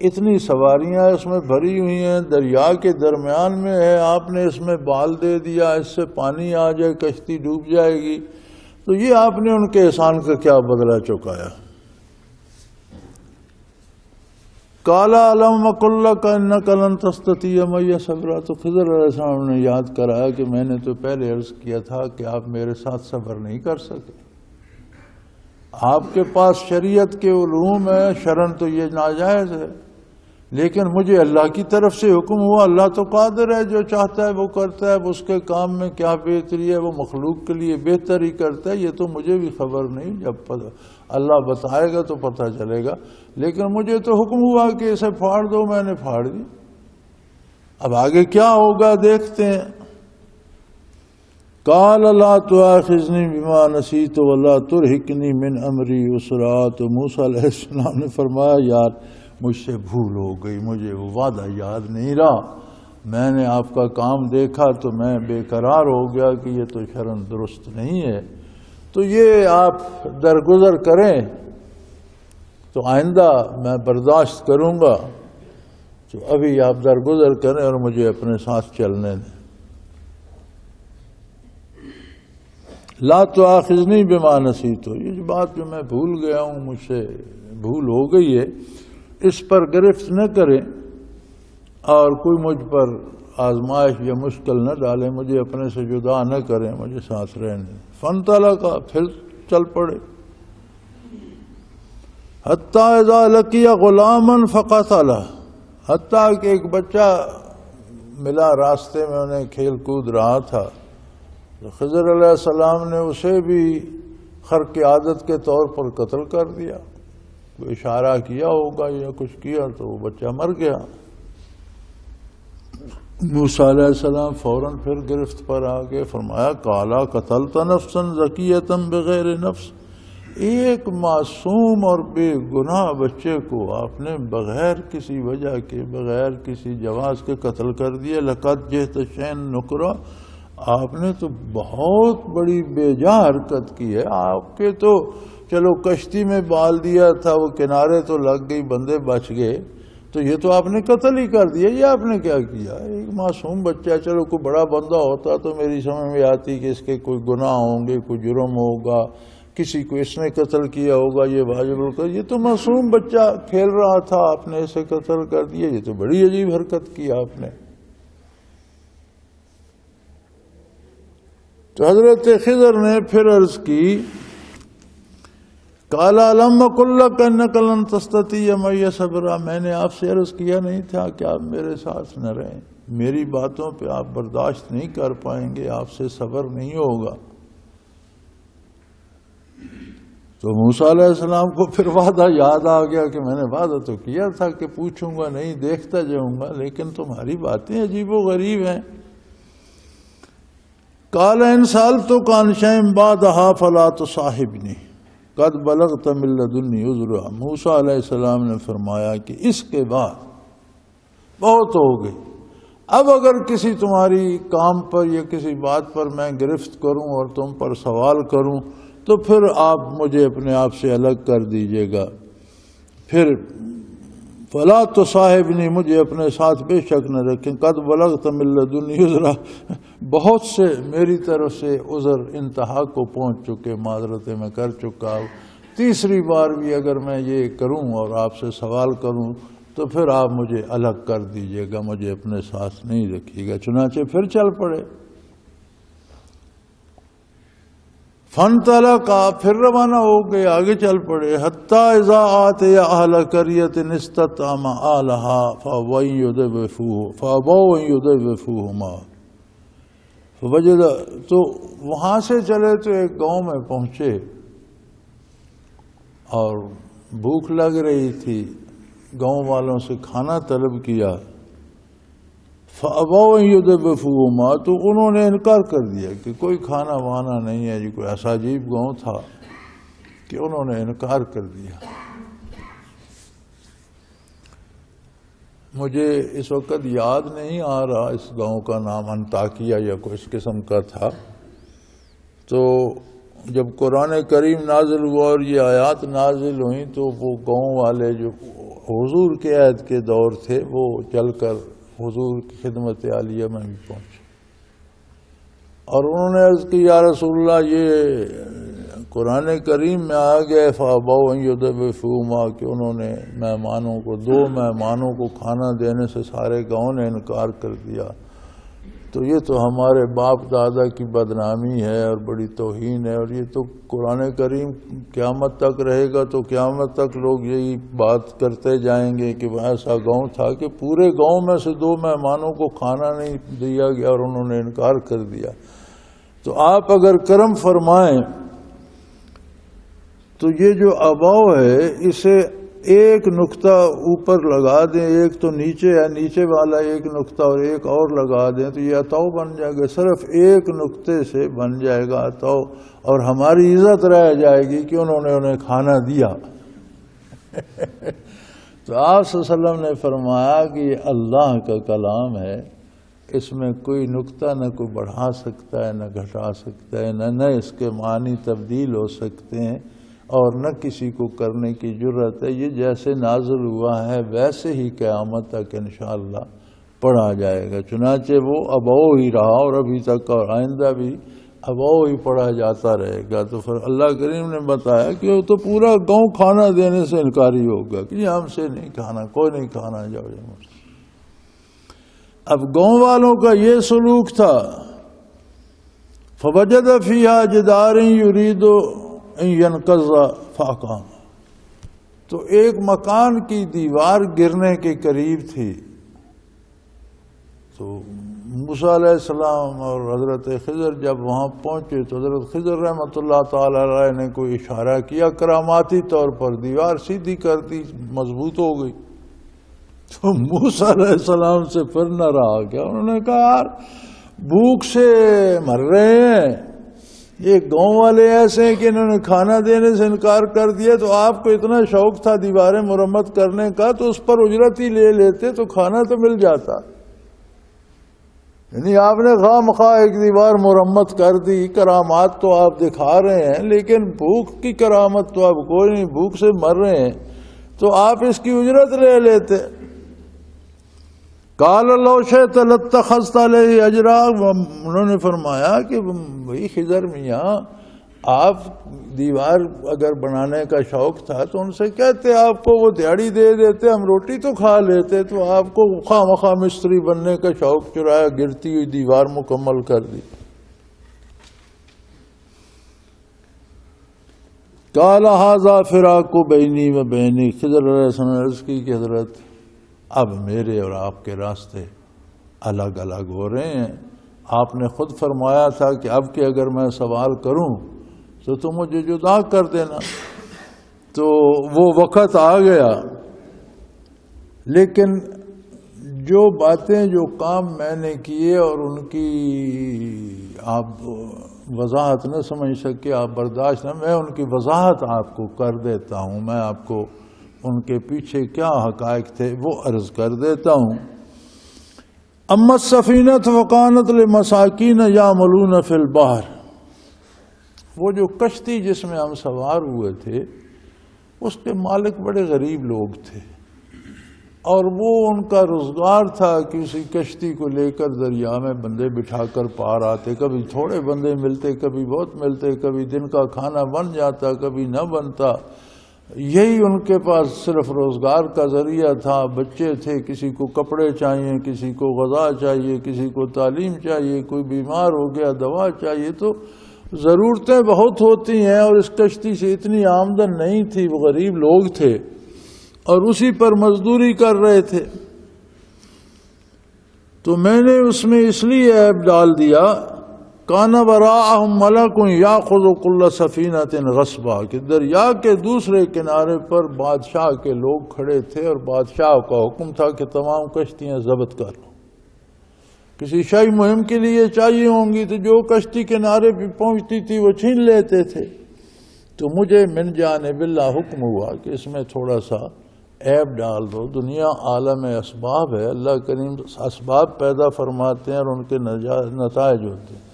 اتنی سواریاں اس میں بھری ہوئی ہیں، دریا کے درمیان میں ہے، آپ نے اس میں بال دے دیا، اس سے پانی آ جائے کشتی ڈوب جائے گی، تو یہ آپ نے ان کے احسان کا کیا بدلہ چکایا؟ قال الم قل لك انك لن تستطيع معي صبرا، تو خضر علیہ السلام نے یاد کرایا کہ میں نے تو پہلے عرض کیا تھا کہ آپ میرے ساتھ صبر نہیں کر سکے، آپ کے پاس شریعت کے علوم ہے، شرعاً تو یہ ناجائز ہے، لیکن مجھے اللہ کی طرف سے حکم ہوا، اللہ تو قادر ہے، جو چاہتا ہے وہ کرتا ہے، اس کے کام میں کیا بہتری ہے وہ مخلوق کے لیے بہتر ہی کرتا ہے، یہ تو مجھے بھی خبر نہیں، جب اللہ بتائے گا تو پتہ چلے گا، لیکن مجھے تو حکم ہوا کہ اسے پھاڑ دو، میں نے پھاڑ دی، اب آگے کیا ہوگا دیکھتے ہیں۔ قال لا تؤاخذنی بما نسیت ولا ترہقنی من امری عسرا، تو موسیٰ علیہ السلام نے فرمایا یار مجھ سے بھول ہو گئی، مجھے وہ وعدہ یاد نہیں رہا، میں نے آپ کا کام دیکھا تو میں بے قرار ہو گیا کہ یہ تو شرعاً درست نہیں ہے، تو یہ آپ درگزر کریں تو آئندہ میں برداشت کروں گا، تو ابھی آپ درگزر کریں اور مجھے اپنے ساتھ چلنے دیں۔ لا تؤاخذنی بما نسیت، یہ جو بات جو میں بھول گیا ہوں، مجھ سے بھول ہو گئی ہے، اس پر گرفت نہ کریں اور کوئی مجھ پر آزمائش یا مشکل نہ ڈالیں، مجھے اپنے سے جدا نہ کریں، مجھے ساتھ رہنے۔ فانطلقا، پھر چل پڑے، حتیٰ اذا لقی غلاما فقتلہ، حتیٰ کہ ایک بچہ ملا راستے میں، انہیں کھیل کود رہا تھا، تو خضر علیہ السلام نے اسے بھی خرق عادت کے طور پر قتل کر دیا، کوئی اشارہ کیا ہوگا یا کچھ کیا تو وہ بچہ مر گیا۔ موسیٰ علیہ السلام فوراً پھر گرفت پر آگے، فرمایا قالا قتلت نفسا زکیۃ بغیر نفس، ایک معصوم اور بے گناہ بچے کو آپ نے بغیر کسی وجہ کے، بغیر کسی جواز کے قتل کر دیا۔ لقد جئت شیئا نکرا، آپ نے تو بہت بڑی بے جا حرکت کی ہے، آپ کے تو چلو کشتی میں بال دیا تھا، وہ کنارے تو لگ گئی، بندے بچ گئے، تو یہ تو آپ نے قتل ہی کر دیا، یہ آپ نے کیا کیا؟ ایک معصوم بچہ، چلو کوئی بڑا بندہ ہوتا تو میری سمجھ میں آتی کہ اس کے کوئی گناہ ہوں گے، کوئی جرم ہوگا، کسی کو اس نے قتل کیا ہوگا، یہ واجب القتل، یہ تو معصوم بچہ کھیل رہا تھا، آپ نے اسے قتل کر دیا، یہ تو بڑی عجیب حرکت کی آپ نے۔ تو حضرت خضر نے پھر عرض کی قال الم قل لك انك لن تستطيع معي صبرا، میں نے آپ سے عرض کیا نہیں تھا کہ آپ میرے ساتھ نہ رہیں، میری باتوں پہ آپ برداشت نہیں کر پائیں گے، آپ سے صبر نہیں ہوگا۔ تو موسیٰ علیہ السلام کو پھر وعدہ یاد آ گیا کہ میں نے وعدہ تو کیا تھا کہ پوچھوں گا نہیں، دیکھتا جاؤں گا، لیکن تمہاری باتیں عجیب و غریب ہیں۔ قال ان سألتك عن شيء بعدها فلا تصاحبني قد بلغت من لدني عذرا، موسیٰ علیہ السلام نے فرمایا کہ اس کے بعد بہت ہو گئی، اب اگر کسی تمہاری کام پر یا کسی بات پر میں گرفت کروں اور تم پر سوال کروں تو پھر آپ مجھے اپنے آپ سے الگ کر دیجیے گا، پھر فلا تصاحبنی، مجھے اپنے ساتھ بے شک نہ رکھیں، قد بلغت من لدنی عذرا، بہت سے میری طرف سے عذر انتہا کو پہنچ چکے، معذرتیں میں کر چکا ہوں، تیسری بار بھی اگر میں یہ کروں اور آپ سے سوال کروں تو پھر آپ مجھے الگ کر دیجئے گا، مجھے اپنے ساتھ نہیں رکھیے گا۔ چنانچہ پھر چل پڑے، فانطلقا، پھر روانہ ہو گئے، آگے چل پڑے، حتی اذا آتیا اہل قریۃ استطعما اہلہا فابوا ان یضیفوہما فوجد، تو وہاں سے چلے تو ایک گاؤں میں پہنچے اور بھوک لگ رہی تھی، گاؤں والوں سے کھانا طلب کیا، فابوا ان یضیفوہما، تو انہوں نے انکار کر دیا کہ کوئی کھانا وانا نہیں ہے، کوئی ایسا عجیب گاؤں تھا کہ انہوں نے انکار کر دیا۔ مجھے اس وقت یاد نہیں آ رہا اس گاؤں کا نام، انطاکیہ یا کوئی اس قسم کا تھا۔ تو جب قرآن کریم نازل ہوا اور یہ آیات نازل ہوئیں تو وہ گاؤں والے جو حضور کے عہد کے دور تھے وہ چل کر حضور کی خدمت عالیہ میں بھی پہنچے اور انہوں نے عرض کی، یا رسول اللہ، یہ قرآن کریم میں آ گئے فابوا ان یضیفوہما، کہ انہوں نے مہمانوں کو، 2 مہمانوں کو کھانا دینے سے سارے گاؤں نے انکار کر دیا، تو یہ تو ہمارے باپ دادا کی بدنامی ہے اور بڑی توہین ہے، اور یہ تو قرآن کریم قیامت تک رہے گا تو قیامت تک لوگ یہی بات کرتے جائیں گے کہ ایسا گاؤں تھا کہ پورے گاؤں میں سے 2 مہمانوں کو کھانا نہیں دیا گیا اور انہوں نے انکار کر دیا، تو آپ اگر کرم فرمائیں تو یہ جو اباؤ ہے اسے ایک نقطہ اوپر لگا دیں، ایک تو نیچے ہے، نیچے والا ایک نقطہ اور ایک اور لگا دیں تو یہ عطاؤ بن جائے گا، صرف ایک نقطے سے بن جائے گا عطاؤ، اور ہماری عزت رہ جائے گی کہ انہوں نے انہیں کھانا دیا۔ تو آپ صلی اللہ علیہ وسلم نے فرمایا کہ یہ اللہ کا کلام ہے، اس میں کوئی نقطہ نہ کوئی بڑھا سکتا ہے نہ گھٹا سکتا ہے، نہ اس کے معنی تبدیل ہو سکتے ہیں اور نہ کسی کو کرنے کی جرت ہے، یہ جیسے نازل ہوا ہے ویسے ہی قیامت تک انشاءاللہ پڑھا جائے گا۔ چنانچہ وہ اباؤ ہی رہا اور ابھی تک اور آئندہ بھی اباؤ ہی پڑھا جاتا رہے گا۔ تو پھر اللہ کریم نے بتایا کہ وہ تو پورا گاؤں کھانا دینے سے انکاری ہوگا کہ ہم سے نہیں کھانا، کوئی نہیں کھانا، جاؤ جاؤ۔ اب گاؤں والوں کا یہ سلوک تھا، فوجد فیہا جدارا یرید ان ینقض فاقام، تو ایک مکان کی دیوار گرنے کے قریب تھی، تو موسیٰ علیہ السلام اور حضرت خضر جب وہاں پہنچے تو حضرت خضر رحمۃ اللہ تعالی علیہ نے کوئی اشارہ کیا کراماتی طور پر، دیوار سیدھی کر دی، مضبوط ہو گئی۔ تو موسیٰ علیہ السلام سے پھر نہ رہا گیا، انہوں نے کہا یار بھوک سے مر رہے ہیں، یہ گاؤں والے ایسے ہیں کہ انہوں نے کھانا دینے سے انکار کر دیا، تو آپ کو اتنا شوق تھا دیواریں مرمت کرنے کا تو اس پر اجرت ہی لے لیتے تو کھانا تو مل جاتا، یعنی آپ نے خواہ مخواہ ایک دیوار مرمت کر دی، کرامات تو آپ دکھا رہے ہیں لیکن بھوک کی کرامت تو آپ کوئی نہیں، بھوک سے مر رہے ہیں تو آپ اس کی اجرت لے لیتے۔ قال لو شئت لاتخذت علیہ اجرا، انہوں نے فرمایا کہ بھئی خضر میاں، آپ دیوار اگر بنانے کا شوق تھا تو ان سے کہتے، آپ کو وہ دیہڑی دے دیتے، ہم روٹی تو کھا لیتے، تو آپ کو خواہ مخواہ مستری بننے کا شوق چرایا، گرتی ہوئی دیوار مکمل کر دی۔ قال ھذا فراق بینی و بینی، خضر علیہ السلام نے عرض کی کہ حضرت اب میرے اور آپ کے راستے الگ الگ ہو رہے ہیں، آپ نے خود فرمایا تھا کہ اب کہ اگر میں سوال کروں تو تم مجھے جدا کر دینا، تو وہ وقت آ گیا، لیکن جو باتیں جو کام میں نے کیے اور ان کی آپ وضاحت نہ سمجھ سکے، آپ برداشت نہ، میں ان کی وضاحت آپ کو کر دیتا ہوں، میں آپ کو ان کے پیچھے کیا حقائق تھے وہ عرض کر دیتا ہوں۔ اما السفینۃ وکانت لمساکین یعملون فی البحر، وہ جو کشتی جس میں ہم سوار ہوئے تھے اس کے مالک بڑے غریب لوگ تھے، اور وہ ان کا روزگار تھا کہ اسی کشتی کو لے کر دریا میں بندے بٹھا کر پار آتے. کبھی تھوڑے بندے ملتے, کبھی بہت ملتے, کبھی دن کا کھانا بن جاتا, کبھی نہ بنتا. یہی ان کے پاس صرف روزگار کا ذریعہ تھا. بچے تھے, کسی کو کپڑے چاہیے, کسی کو غذا چاہیے, کسی کو تعلیم چاہیے, کوئی بیمار ہو گیا دوا چاہیے. تو ضرورتیں بہت ہوتی ہیں, اور اس کشتی سے اتنی آمدن نہیں تھی. وہ غریب لوگ تھے اور اسی پر مزدوری کر رہے تھے. تو میں نے اس میں اس لیے عیب ڈال دیا کان وراءہم ملک یاخذ کل سفینۃ غصبا, کہ دریا کے دوسرے کنارے پر بادشاہ کے لوگ کھڑے تھے اور بادشاہ کا حکم تھا کہ تمام کشتیاں ضبط کر لو. کسی شئی مہم کے لیے چاہیے ہوں گی تو جو کشتی کنارے پہ پہنچتی تھی وہ چھین لیتے تھے. تو مجھے من جانب اللہ حکم ہوا کہ اس میں تھوڑا سا عیب ڈال دو. دنیا عالم اسباب ہے, اللہ کریم اسباب پیدا فرماتے ہیں اور ان کے نتائج ہوتے ہیں.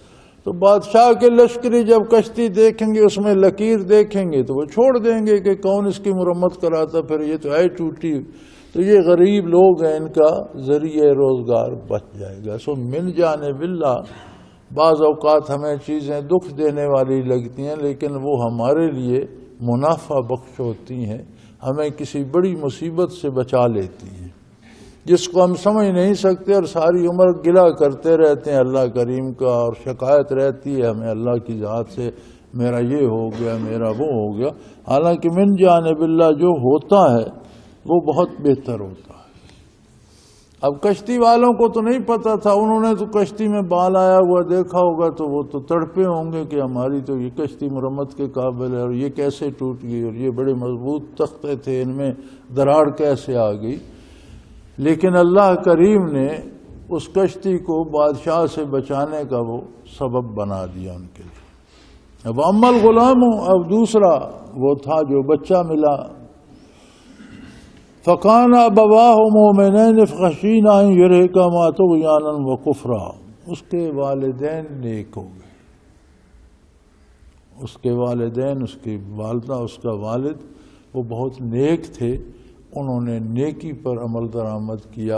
تو بادشاہ کے لشکری جب کشتی دیکھیں گے, اس میں لکیر دیکھیں گے, تو وہ چھوڑ دیں گے کہ کون اس کی مرمت کراتا, پھر یہ تو ہے ٹوٹی. تو یہ غریب لوگ ہیں, ان کا ذریعہ روزگار بچ جائے گا. سو من جانب اللہ بعض اوقات ہمیں چیزیں دکھ دینے والی لگتی ہیں, لیکن وہ ہمارے لیے منافع بخش ہوتی ہیں, ہمیں کسی بڑی مصیبت سے بچا لیتی ہیں جس کو ہم سمجھ نہیں سکتے, اور ساری عمر گلہ کرتے رہتے ہیں اللہ کریم کا, اور شکایت رہتی ہے ہمیں اللہ کی ذات سے, میرا یہ ہو گیا, میرا وہ ہو گیا. حالانکہ من جانب اللہ جو ہوتا ہے وہ بہت بہتر ہوتا ہے. اب کشتی والوں کو تو نہیں پتا تھا, انہوں نے تو کشتی میں بال آیا ہوا دیکھا ہوگا, تو وہ تو تڑپے ہوں گے کہ ہماری تو یہ کشتی مرمت کے قابل ہے, اور یہ کیسے ٹوٹ گئی, اور یہ بڑے مضبوط تختے تھے, ان میں دراڑ کیسے آ گئی. لیکن اللہ کریم نے اس کشتی کو بادشاہ سے بچانے کا وہ سبب بنا دیا ان کے لیے. اب اما الغلام, اب دوسرا وہ تھا جو بچہ ملا. فکان ابواہ مومنین فخشینا ان یرہقہما طغیانا وکفرا, اس کے والدین نیک ہو گئے. اس کے والدین, اس کی والدہ, اس کا والد وہ بہت نیک تھے, انہوں نے نیکی پر عمل درآمد کیا.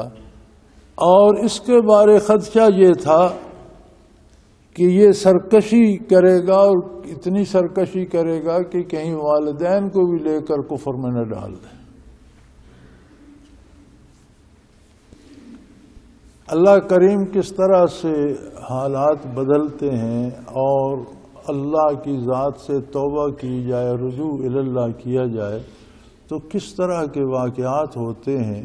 اور اس کے بارے خدشہ یہ تھا کہ یہ سرکشی کرے گا, اور اتنی سرکشی کرے گا کہ کہیں والدین کو بھی لے کر کفر میں نہ ڈال دیں. اللہ کریم کس طرح سے حالات بدلتے ہیں, اور اللہ کی ذات سے توبہ کی جائے, رجوع اللہ کیا جائے تو کس طرح کے واقعات ہوتے ہیں,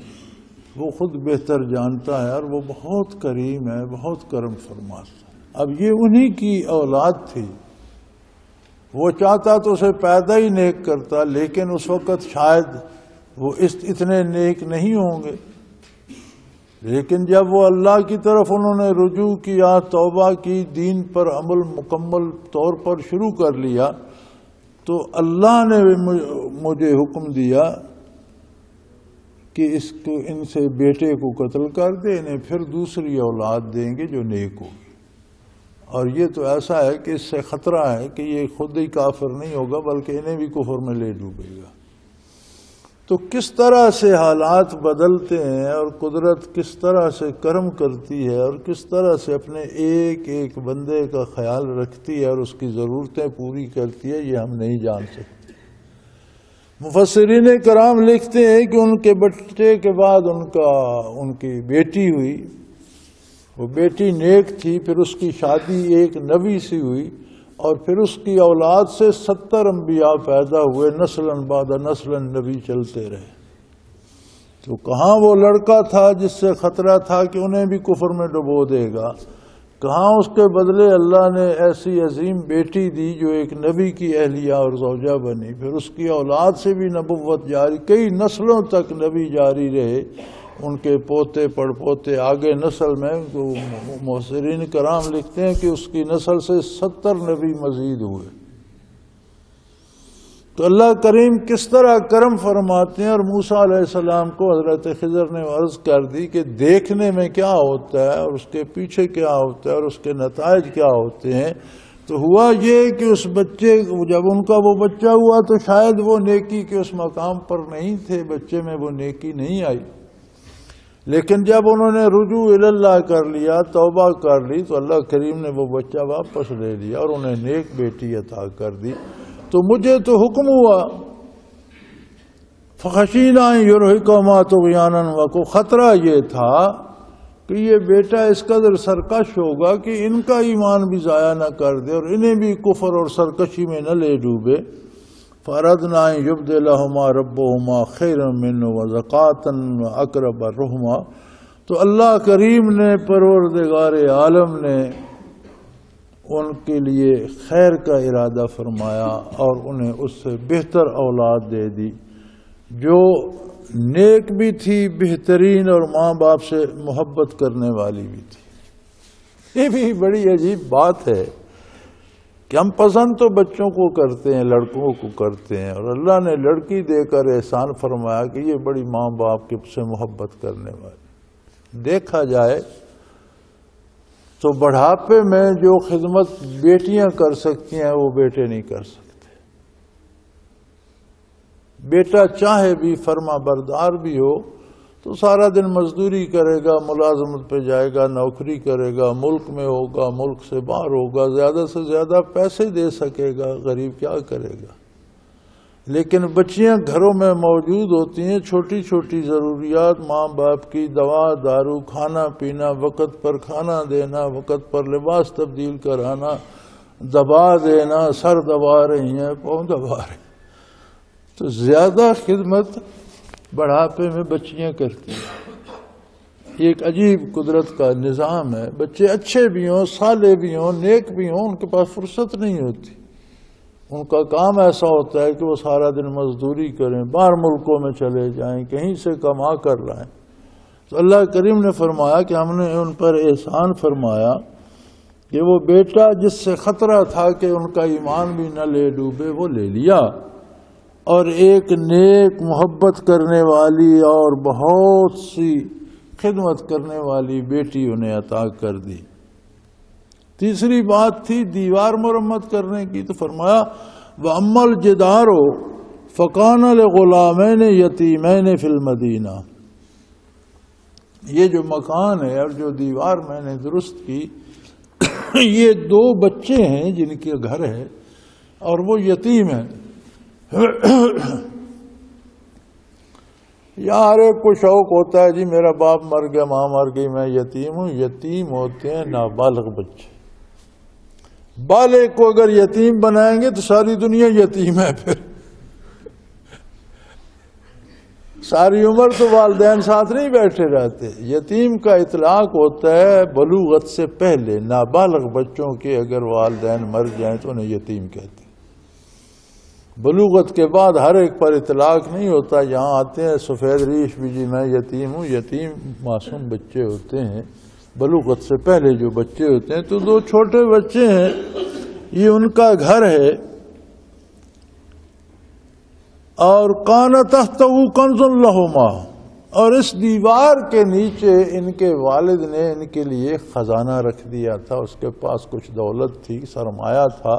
وہ خود بہتر جانتا ہے, اور وہ بہت کریم ہے, بہت کرم فرماتا ہے. اب یہ انہی کی اولاد تھی, وہ چاہتا تو اسے پیدا ہی نیک کرتا, لیکن اس وقت شاید وہ اتنے نیک نہیں ہوں گے. لیکن جب وہ اللہ کی طرف انہوں نے رجوع کیا, توبہ کی, دین پر عمل مکمل طور پر شروع کر لیا, تو اللہ نے مجھے حکم دیا کہ اس کو, ان سے بیٹے کو قتل کر دے, انہیں پھر دوسری اولاد دیں گے جو نیک ہوگی. اور یہ تو ایسا ہے کہ اس سے خطرہ ہے کہ یہ خود ہی کافر نہیں ہوگا بلکہ انہیں بھی کفر میں لے ڈوبے گا. تو کس طرح سے حالات بدلتے ہیں, اور قدرت کس طرح سے کرم کرتی ہے, اور کس طرح سے اپنے ایک ایک بندے کا خیال رکھتی ہے اور اس کی ضرورتیں پوری کرتی ہے, یہ ہم نہیں جان سکتے. مفسرین کرام لکھتے ہیں کہ ان کے بچے کے بعد ان کی بیٹی ہوئی. وہ بیٹی نیک تھی, پھر اس کی شادی ایک نبی سے ہوئی, اور پھر اس کی اولاد سے 70 انبیاء پیدا ہوئے, نسلاً بعد نسلاً نبی چلتے رہے. تو کہاں وہ لڑکا تھا جس سے خطرہ تھا کہ انہیں بھی کفر میں ڈبو دے گا, کہاں اس کے بدلے اللہ نے ایسی عظیم بیٹی دی جو ایک نبی کی اہلیہ اور زوجہ بنی. پھر اس کی اولاد سے بھی نبوت جاری, کئی نسلوں تک نبی جاری رہے, ان کے پوتے پڑ پوتے آگے نسل میں. مفسرین کرام لکھتے ہیں کہ اس کی نسل سے 70 نبی مزید ہوئے. تو اللہ کریم کس طرح کرم فرماتے ہیں. اور موسیٰ علیہ السلام کو حضرت خضر نے عرض کر دی کہ دیکھنے میں کیا ہوتا ہے, اور اس کے پیچھے کیا ہوتا ہے, اور اس کے نتائج کیا ہوتے ہیں. تو ہوا یہ کہ اس بچے, جب ان کا وہ بچہ ہوا تو شاید وہ نیکی کے اس مقام پر نہیں تھے, بچے میں وہ نیکی نہیں آئی. لیکن جب انہوں نے رجوع اللہ کر لیا، توبہ کر لی، تو اللہ کریم نے وہ بچہ واپس لے لیا اور انہیں نیک بیٹی عطا کر دی۔ تو مجھے تو حکم ہوا فخشینا یرہقہما طغیانا، کو خطرہ یہ تھا کہ یہ بیٹا اس قدر سرکش ہوگا کہ ان کا ایمان بھی ضائع نہ کر دے اور انہیں بھی کفر اور سرکشی میں نہ لے ڈوبے۔ فَأَرَدْنَا أَن يُبْدِلَهُمَا رَبُّهُمَا خَيْرًا مِّنْهُ وَزَكَاةً وَأَقْرَبَ رُحْمًا، تو اللہ کریم نے، پروردگار عالم نے ان کے لیے خیر کا ارادہ فرمایا اور انہیں اس سے بہتر اولاد دے دی جو نیک بھی تھی، بہترین، اور ماں باپ سے محبت کرنے والی بھی تھی۔ یہ بھی بڑی عجیب بات ہے کہ ہم پسند تو بچوں کو کرتے ہیں، لڑکوں کو کرتے ہیں، اور اللہ نے لڑکی دے کر احسان فرمایا کہ یہ بڑی ماں باپ کے سے محبت کرنے والی۔ دیکھا جائے تو بڑھاپے میں جو خدمت بیٹیاں کر سکتی ہیں وہ بیٹے نہیں کر سکتے۔ بیٹا چاہے بھی فرما بردار بھی ہو تو سارا دن مزدوری کرے گا، ملازمت پہ جائے گا، نوکری کرے گا، ملک میں ہوگا، ملک سے باہر ہوگا، زیادہ سے زیادہ پیسے دے سکے گا، غریب کیا کرے گا۔ لیکن بچیاں گھروں میں موجود ہوتی ہیں، چھوٹی چھوٹی ضروریات ماں باپ کی، دوا دارو، کھانا پینا، وقت پر کھانا دینا، وقت پر لباس تبدیل کرانا، دبا دینا، سر دبا رہی ہیں، پاؤں دبا رہی ہیں، تو زیادہ خدمت بڑھاپے میں بچیاں کرتی ہیں۔ یہ ایک عجیب قدرت کا نظام ہے۔ بچے اچھے بھی ہوں، صالح بھی ہوں، نیک بھی ہوں، ان کے پاس فرصت نہیں ہوتی۔ ان کا کام ایسا ہوتا ہے کہ وہ سارا دن مزدوری کریں، باہر ملکوں میں چلے جائیں، کہیں سے کما کر لائیں۔ تو اللہ کریم نے فرمایا کہ ہم نے ان پر احسان فرمایا کہ وہ بیٹا جس سے خطرہ تھا کہ ان کا ایمان بھی نہ لے ڈوبے وہ لے لیا، اور ایک نیک محبت کرنے والی اور بہت سی خدمت کرنے والی بیٹی انہیں عطا کر دی۔ تیسری بات تھی دیوار مرمت کرنے کی، تو فرمایا وَأَمَّا الْجِدَارُ فَكَانَ لِغُلَامَيْنِ يَتِيمَيْنِ فِي الْمَدِينَةِ، یہ جو مکان ہے اور جو دیوار میں نے درست کی، یہ دو بچے ہیں جن کے گھر ہے اور وہ یتیم ہیں۔ یہاں ہر ایک کو شوق ہوتا ہے جی میرا باپ مر گیا، ماں مر گئی، میں یتیم ہوں۔ یتیم ہوتے ہیں نابالغ بچے۔ بالغ کو اگر یتیم بنائیں گے تو ساری دنیا یتیم ہے، پھر ساری عمر تو والدین ساتھ نہیں بیٹھے رہتے۔ یتیم کا اطلاق ہوتا ہے بلوغت سے پہلے، نابالغ بچوں کے اگر والدین مر جائیں تو انہیں یتیم کہتے ہیں۔ بلوغت کے بعد ہر ایک پر اطلاق نہیں ہوتا۔ یہاں آتے ہیں سفید ریش بھی جی میں یتیم ہوں۔ یتیم معصوم بچے ہوتے ہیں، بلوغت سے پہلے جو بچے ہوتے ہیں۔ تو دو چھوٹے بچے ہیں، یہ ان کا گھر ہے، اور کان تحتہ کنز لہما، اور اس دیوار کے نیچے ان کے والد نے ان کے لیے خزانہ رکھ دیا تھا۔ اس کے پاس کچھ دولت تھی، سرمایہ تھا،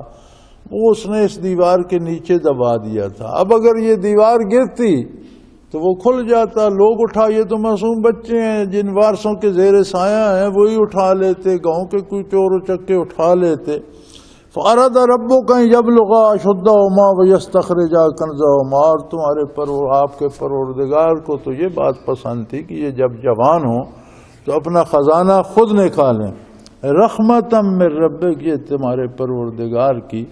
وہ اس نے اس دیوار کے نیچے دبا دیا تھا۔ اب اگر یہ دیوار گرتی تو وہ کھل جاتا، لوگ اٹھا، یہ تو معصوم بچے ہیں جن وارثوں کے زیر سایہ ہیں، وہی اٹھا لیتے، گاؤں کے کوئی چور چکے اٹھا لیتے۔ فَأَرَادَ رَبُّكَ أَن يَبْلُغَا أَشُدَّهُمَا وَيَسْتَخْرِجَا كَنزَهُمَا، اور آپ کے پروردگار کو تو یہ بات پسند تھی کہ یہ جب جوان ہوں تو اپنا خزانہ خود نکالیں۔ رحمتاً من ربک، یہ تمہارے پروردگار کی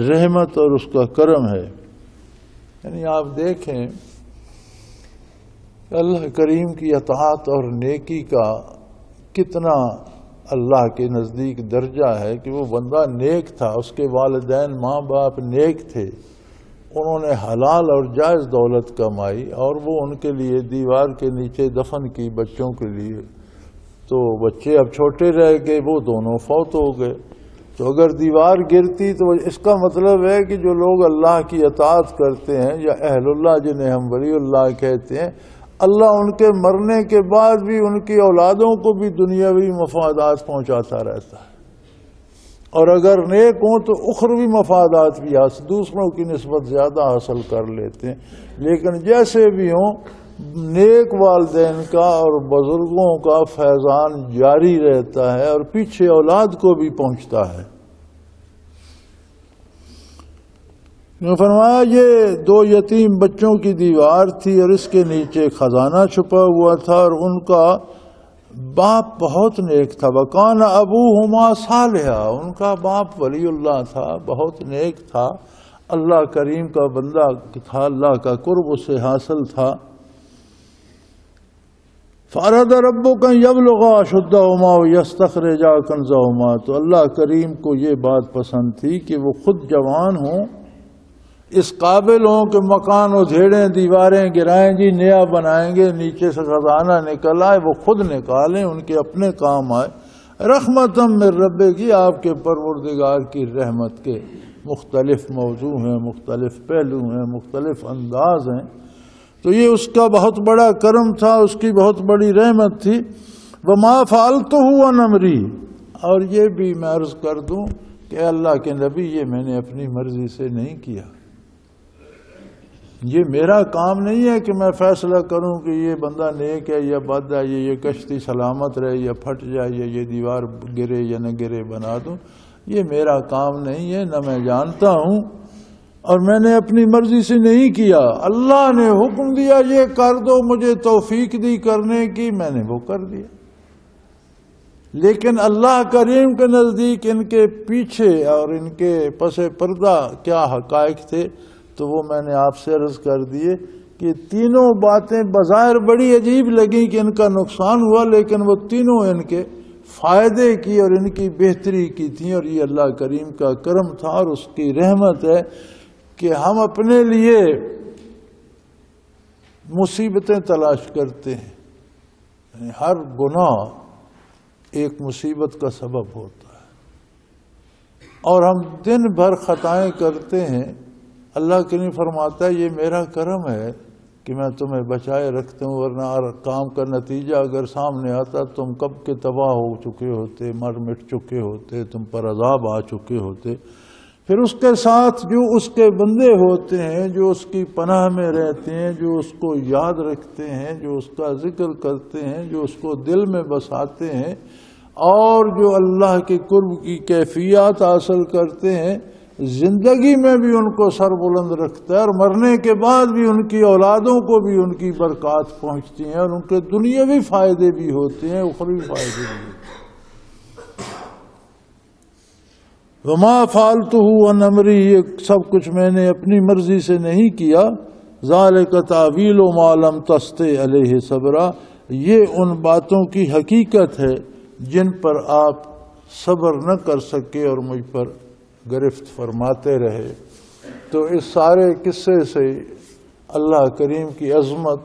رحمت اور اس کا کرم ہے۔ یعنی آپ دیکھیں اللہ کریم کی اطاعت اور نیکی کا کتنا اللہ کے نزدیک درجہ ہے کہ وہ بندہ نیک تھا، اس کے والدین ماں باپ نیک تھے، انہوں نے حلال اور جائز دولت کمائی اور وہ ان کے لیے دیوار کے نیچے دفن کی بچوں کے لیے۔ تو بچے اب چھوٹے رہ گئے، وہ دونوں فوت ہو گئے۔ تو اگر دیوار گرتی تو اس کا مطلب ہے کہ جو لوگ اللہ کی اطاعت کرتے ہیں یا اہل اللہ جنہیں ہم ولی اللہ کہتے ہیں، اللہ ان کے مرنے کے بعد بھی ان کی اولادوں کو بھی دنیاوی مفادات پہنچاتا رہتا ہے، اور اگر نیک ہوں تو اخروی مفادات بھی دوسروں کی نسبت زیادہ حاصل کر لیتے ہیں۔ لیکن جیسے بھی ہوں نیک والدین کا اور بزرگوں کا فیضان جاری رہتا ہے اور پیچھے اولاد کو بھی پہنچتا ہے۔ فرمایا یہ 2 یتیم بچوں کی دیوار تھی اور اس کے نیچے خزانہ چھپا ہوا تھا، اور ان کا باپ بہت نیک تھا۔ وَكَانَ أَبُوهُمَا صَالِحًا، ان کا باپ ولی اللہ تھا، بہت نیک تھا، اللہ کریم کا بندہ تھا، اللہ کا قرب اسے حاصل تھا۔ فَأَرَادَ رَبُّكَ أَن يَبْلُغَا أَشُدَّهُمَا وَيَسْتَخْرِجَا كَنزَهُمَا، تو اللہ کریم کو یہ بات پسند تھی کہ وہ خود جوان ہوں، اس قابل ہوں کہ مکان ادھیڑیں، دیواریں گرائیں، جی نیا بنائیں گے، نیچے سے خزانہ نکل آئے وہ خود نکالیں، ان کے اپنے کام آئے۔ رحمتم من ربک، آپ کے پروردگار کی رحمت کے مختلف موضوع ہیں، مختلف پہلو ہیں، مختلف انداز ہیں، تو یہ اس کا بہت بڑا کرم تھا، اس کی بہت بڑی رحمت تھی۔ وما فعلتہ عن امری، اور یہ بھی میں عرض کر دوں کہ اللہ کے نبی یہ میں نے اپنی مرضی سے نہیں کیا، یہ میرا کام نہیں ہے کہ میں فیصلہ کروں کہ یہ بندہ نیک ہے یا بد ہے، یہ کشتی سلامت رہے یا پھٹ جائے، یا یہ دیوار گرے یا نہ گرے بنا دوں، یہ میرا کام نہیں ہے، نہ میں جانتا ہوں، اور میں نے اپنی مرضی سے نہیں کیا۔ اللہ نے حکم دیا یہ کر دو، مجھے توفیق دی کرنے کی، میں نے وہ کر دیا۔ لیکن اللہ کریم کے نزدیک ان کے پیچھے اور ان کے پس پردہ کیا حقائق تھے، تو وہ میں نے آپ سے عرض کر دیے کہ تینوں باتیں بظاہر بڑی عجیب لگیں کہ ان کا نقصان ہوا، لیکن وہ تینوں ان کے فائدے کی اور ان کی بہتری کی تھیں، اور یہ اللہ کریم کا کرم تھا اور اس کی رحمت ہے کہ ہم اپنے لیے مصیبتیں تلاش کرتے ہیں، یعنی ہر گناہ ایک مصیبت کا سبب ہوتا ہے، اور ہم دن بھر خطائیں کرتے ہیں۔ اللہ کریم فرماتا ہے یہ میرا کرم ہے کہ میں تمہیں بچائے رکھتا ہوں، ورنہ کام کا نتیجہ اگر سامنے آتا تم کب کے تباہ ہو چکے ہوتے، مر مٹ چکے ہوتے، تم پر عذاب آ چکے ہوتے۔ پھر اس کے ساتھ جو اس کے بندے ہوتے ہیں، جو اس کی پناہ میں رہتے ہیں، جو اس کو یاد رکھتے ہیں، جو اس کا ذکر کرتے ہیں، جو اس کو دل میں بساتے ہیں، اور جو اللہ کے قرب کی کیفیات حاصل کرتے ہیں، زندگی میں بھی ان کو سر بلند رکھتا ہے، اور مرنے کے بعد بھی ان کی اولادوں کو بھی ان کی برکات پہنچتی ہیں، اور ان کے دنیاوی فائدے بھی ہوتے ہیں، اخروی فائدے بھی ہوتے ہیں۔ وما فعلتہ عن امری، یہ سب کچھ میں نے اپنی مرضی سے نہیں کیا۔ ذالک تعویل ما لم تستطع علیہ صبرا، یہ ان باتوں کی حقیقت ہے جن پر آپ صبر نہ کر سکے اور مجھ پر گرفت فرماتے رہے۔ تو اس سارے قصے سے اللہ کریم کی عظمت،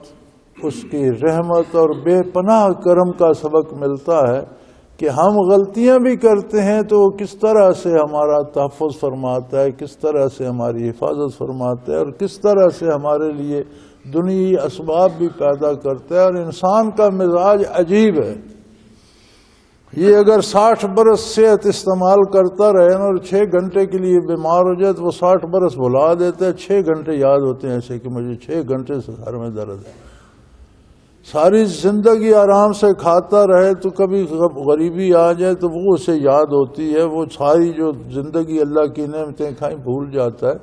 اس کی رحمت اور بے پناہ کرم کا سبق ملتا ہے کہ ہم غلطیاں بھی کرتے ہیں تو وہ کس طرح سے ہمارا تحفظ فرماتا ہے، کس طرح سے ہماری حفاظت فرماتا ہے، اور کس طرح سے ہمارے لیے دنیاوی اسباب بھی پیدا کرتا ہے۔ اور انسان کا مزاج عجیب ہے، یہ اگر 60 برس صحت استعمال کرتا رہے اور 6 گھنٹے کے لیے بیمار ہو جائے تو وہ 60 برس بھلا دیتا ہے، 6 گھنٹے یاد ہوتے ہیں ایسے کہ مجھے 6 گھنٹے سے سر میں درد ہے۔ ساری زندگی آرام سے کھاتا رہے تو کبھی غریبی آ جائے تو وہ اسے یاد ہوتی ہے، وہ ساری جو زندگی اللہ کی نعمتیں کھائیں بھول جاتا ہے۔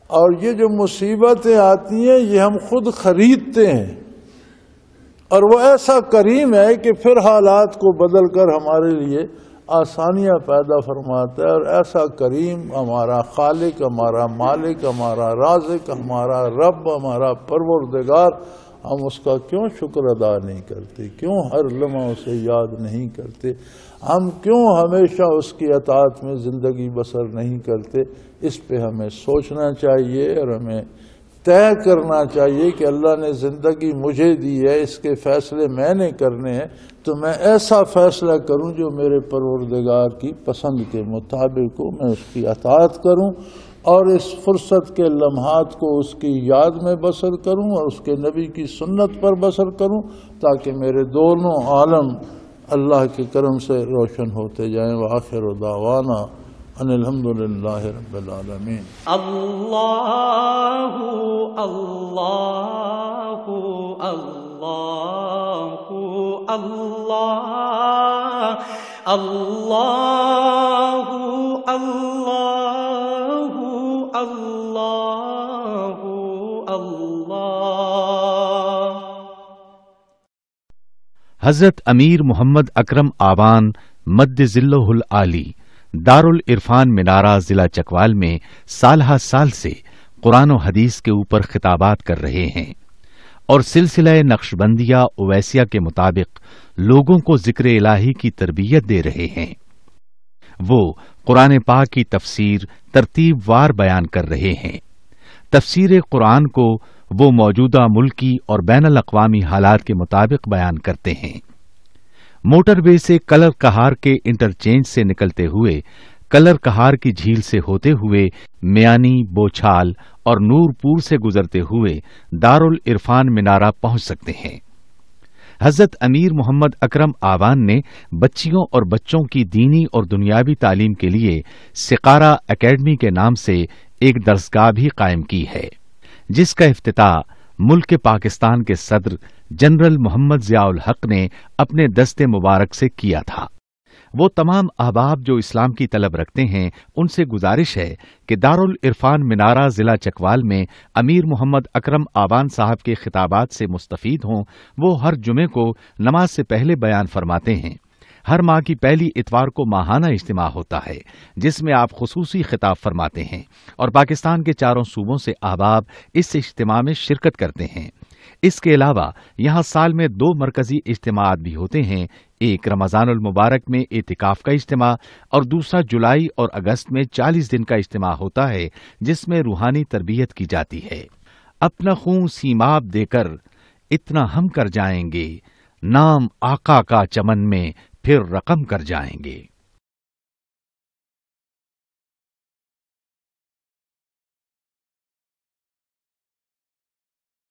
اور یہ جو مصیبتیں آتی ہیں یہ ہم خود خریدتے ہیں، اور وہ ایسا کریم ہے کہ پھر حالات کو بدل کر ہمارے لیے آسانیاں پیدا فرماتا ہے۔ اور ایسا کریم ہمارا خالق، ہمارا مالک، ہمارا رازق، ہمارا رب، ہمارا پروردگار، ہم اس کا کیوں شکر ادا نہیں کرتے؟ کیوں ہر لمحہ اسے یاد نہیں کرتے؟ ہم کیوں ہمیشہ اس کی اطاعت میں زندگی بسر نہیں کرتے؟ اس پہ ہمیں سوچنا چاہیے اور ہمیں طے کرنا چاہیے کہ اللہ نے زندگی مجھے دی ہے، اس کے فیصلے میں نے کرنے ہیں، تو میں ایسا فیصلہ کروں جو میرے پروردگار کی پسند کے مطابق ہو، میں اس کی اطاعت کروں، اور اس فرصت کے لمحات کو اس کی یاد میں بسر کروں اور اس کے نبی کی سنت پر بسر کروں، تاکہ میرے دونوں عالم اللہ کے کرم سے روشن ہوتے جائیں۔ وآخر دعوانا ان الحمدللہ رب العالمین۔ اللہ اللہ اللہ اللہ اللہ اللہ اللہ اللہ۔ حضرت امیر محمد اکرم آوان مد ذلہ العالی دارالعرفان منارہ ضلع چکوال میں سالہ سال سے قرآن و حدیث کے اوپر خطابات کر رہے ہیں اور سلسلہ نقشبندیہ اویسیہ کے مطابق لوگوں کو ذکر الہی کی تربیت دے رہے ہیں۔ وہ قرآن پاک کی تفسیر ترتیب وار بیان کر رہے ہیں۔ تفسیر قرآن کو وہ موجودہ ملکی اور بین الاقوامی حالات کے مطابق بیان کرتے ہیں۔ موٹر وے سے کلر کہار کے انٹرچینج سے نکلتے ہوئے کلر کہار کی جھیل سے ہوتے ہوئے میانی، بوچھال اور نورپور سے گزرتے ہوئے دارالعرفان منارہ پہنچ سکتے ہیں۔ حضرت امیر محمد اکرم آوان نے بچیوں اور بچوں کی دینی اور دنیاوی تعلیم کے لیے سقارہ اکیڈمی کے نام سے ایک درسگاہ بھی قائم کی ہے، جس کا افتتاح ملک پاکستان کے صدر جنرل محمد ضیاء الحق نے اپنے دست مبارک سے کیا تھا۔ وہ تمام احباب جو اسلام کی طلب رکھتے ہیں ان سے گزارش ہے کہ دارالعرفان منارہ ضلع چکوال میں امیر محمد اکرم آوان صاحب کے خطابات سے مستفید ہوں۔ وہ ہر جمعے کو نماز سے پہلے بیان فرماتے ہیں۔ ہر ماہ کی پہلی اتوار کو ماہانہ اجتماع ہوتا ہے جس میں آپ خصوصی خطاب فرماتے ہیں اور پاکستان کے چاروں صوبوں سے احباب اس اجتماع میں شرکت کرتے ہیں۔ اس کے علاوہ یہاں سال میں 2 مرکزی اجتماعات بھی ہوتے ہیں، ایک رمضان المبارک میں اعتکاف کا اجتماع اور دوسرا جولائی اور اگست میں 40 دن کا اجتماع ہوتا ہے جس میں روحانی تربیت کی جاتی ہے۔ اپنا خون سیماب دے کر اتنا ہم کر جائیں گے، نام آقا کا چمن میں پھر رقم کر جائیں گے۔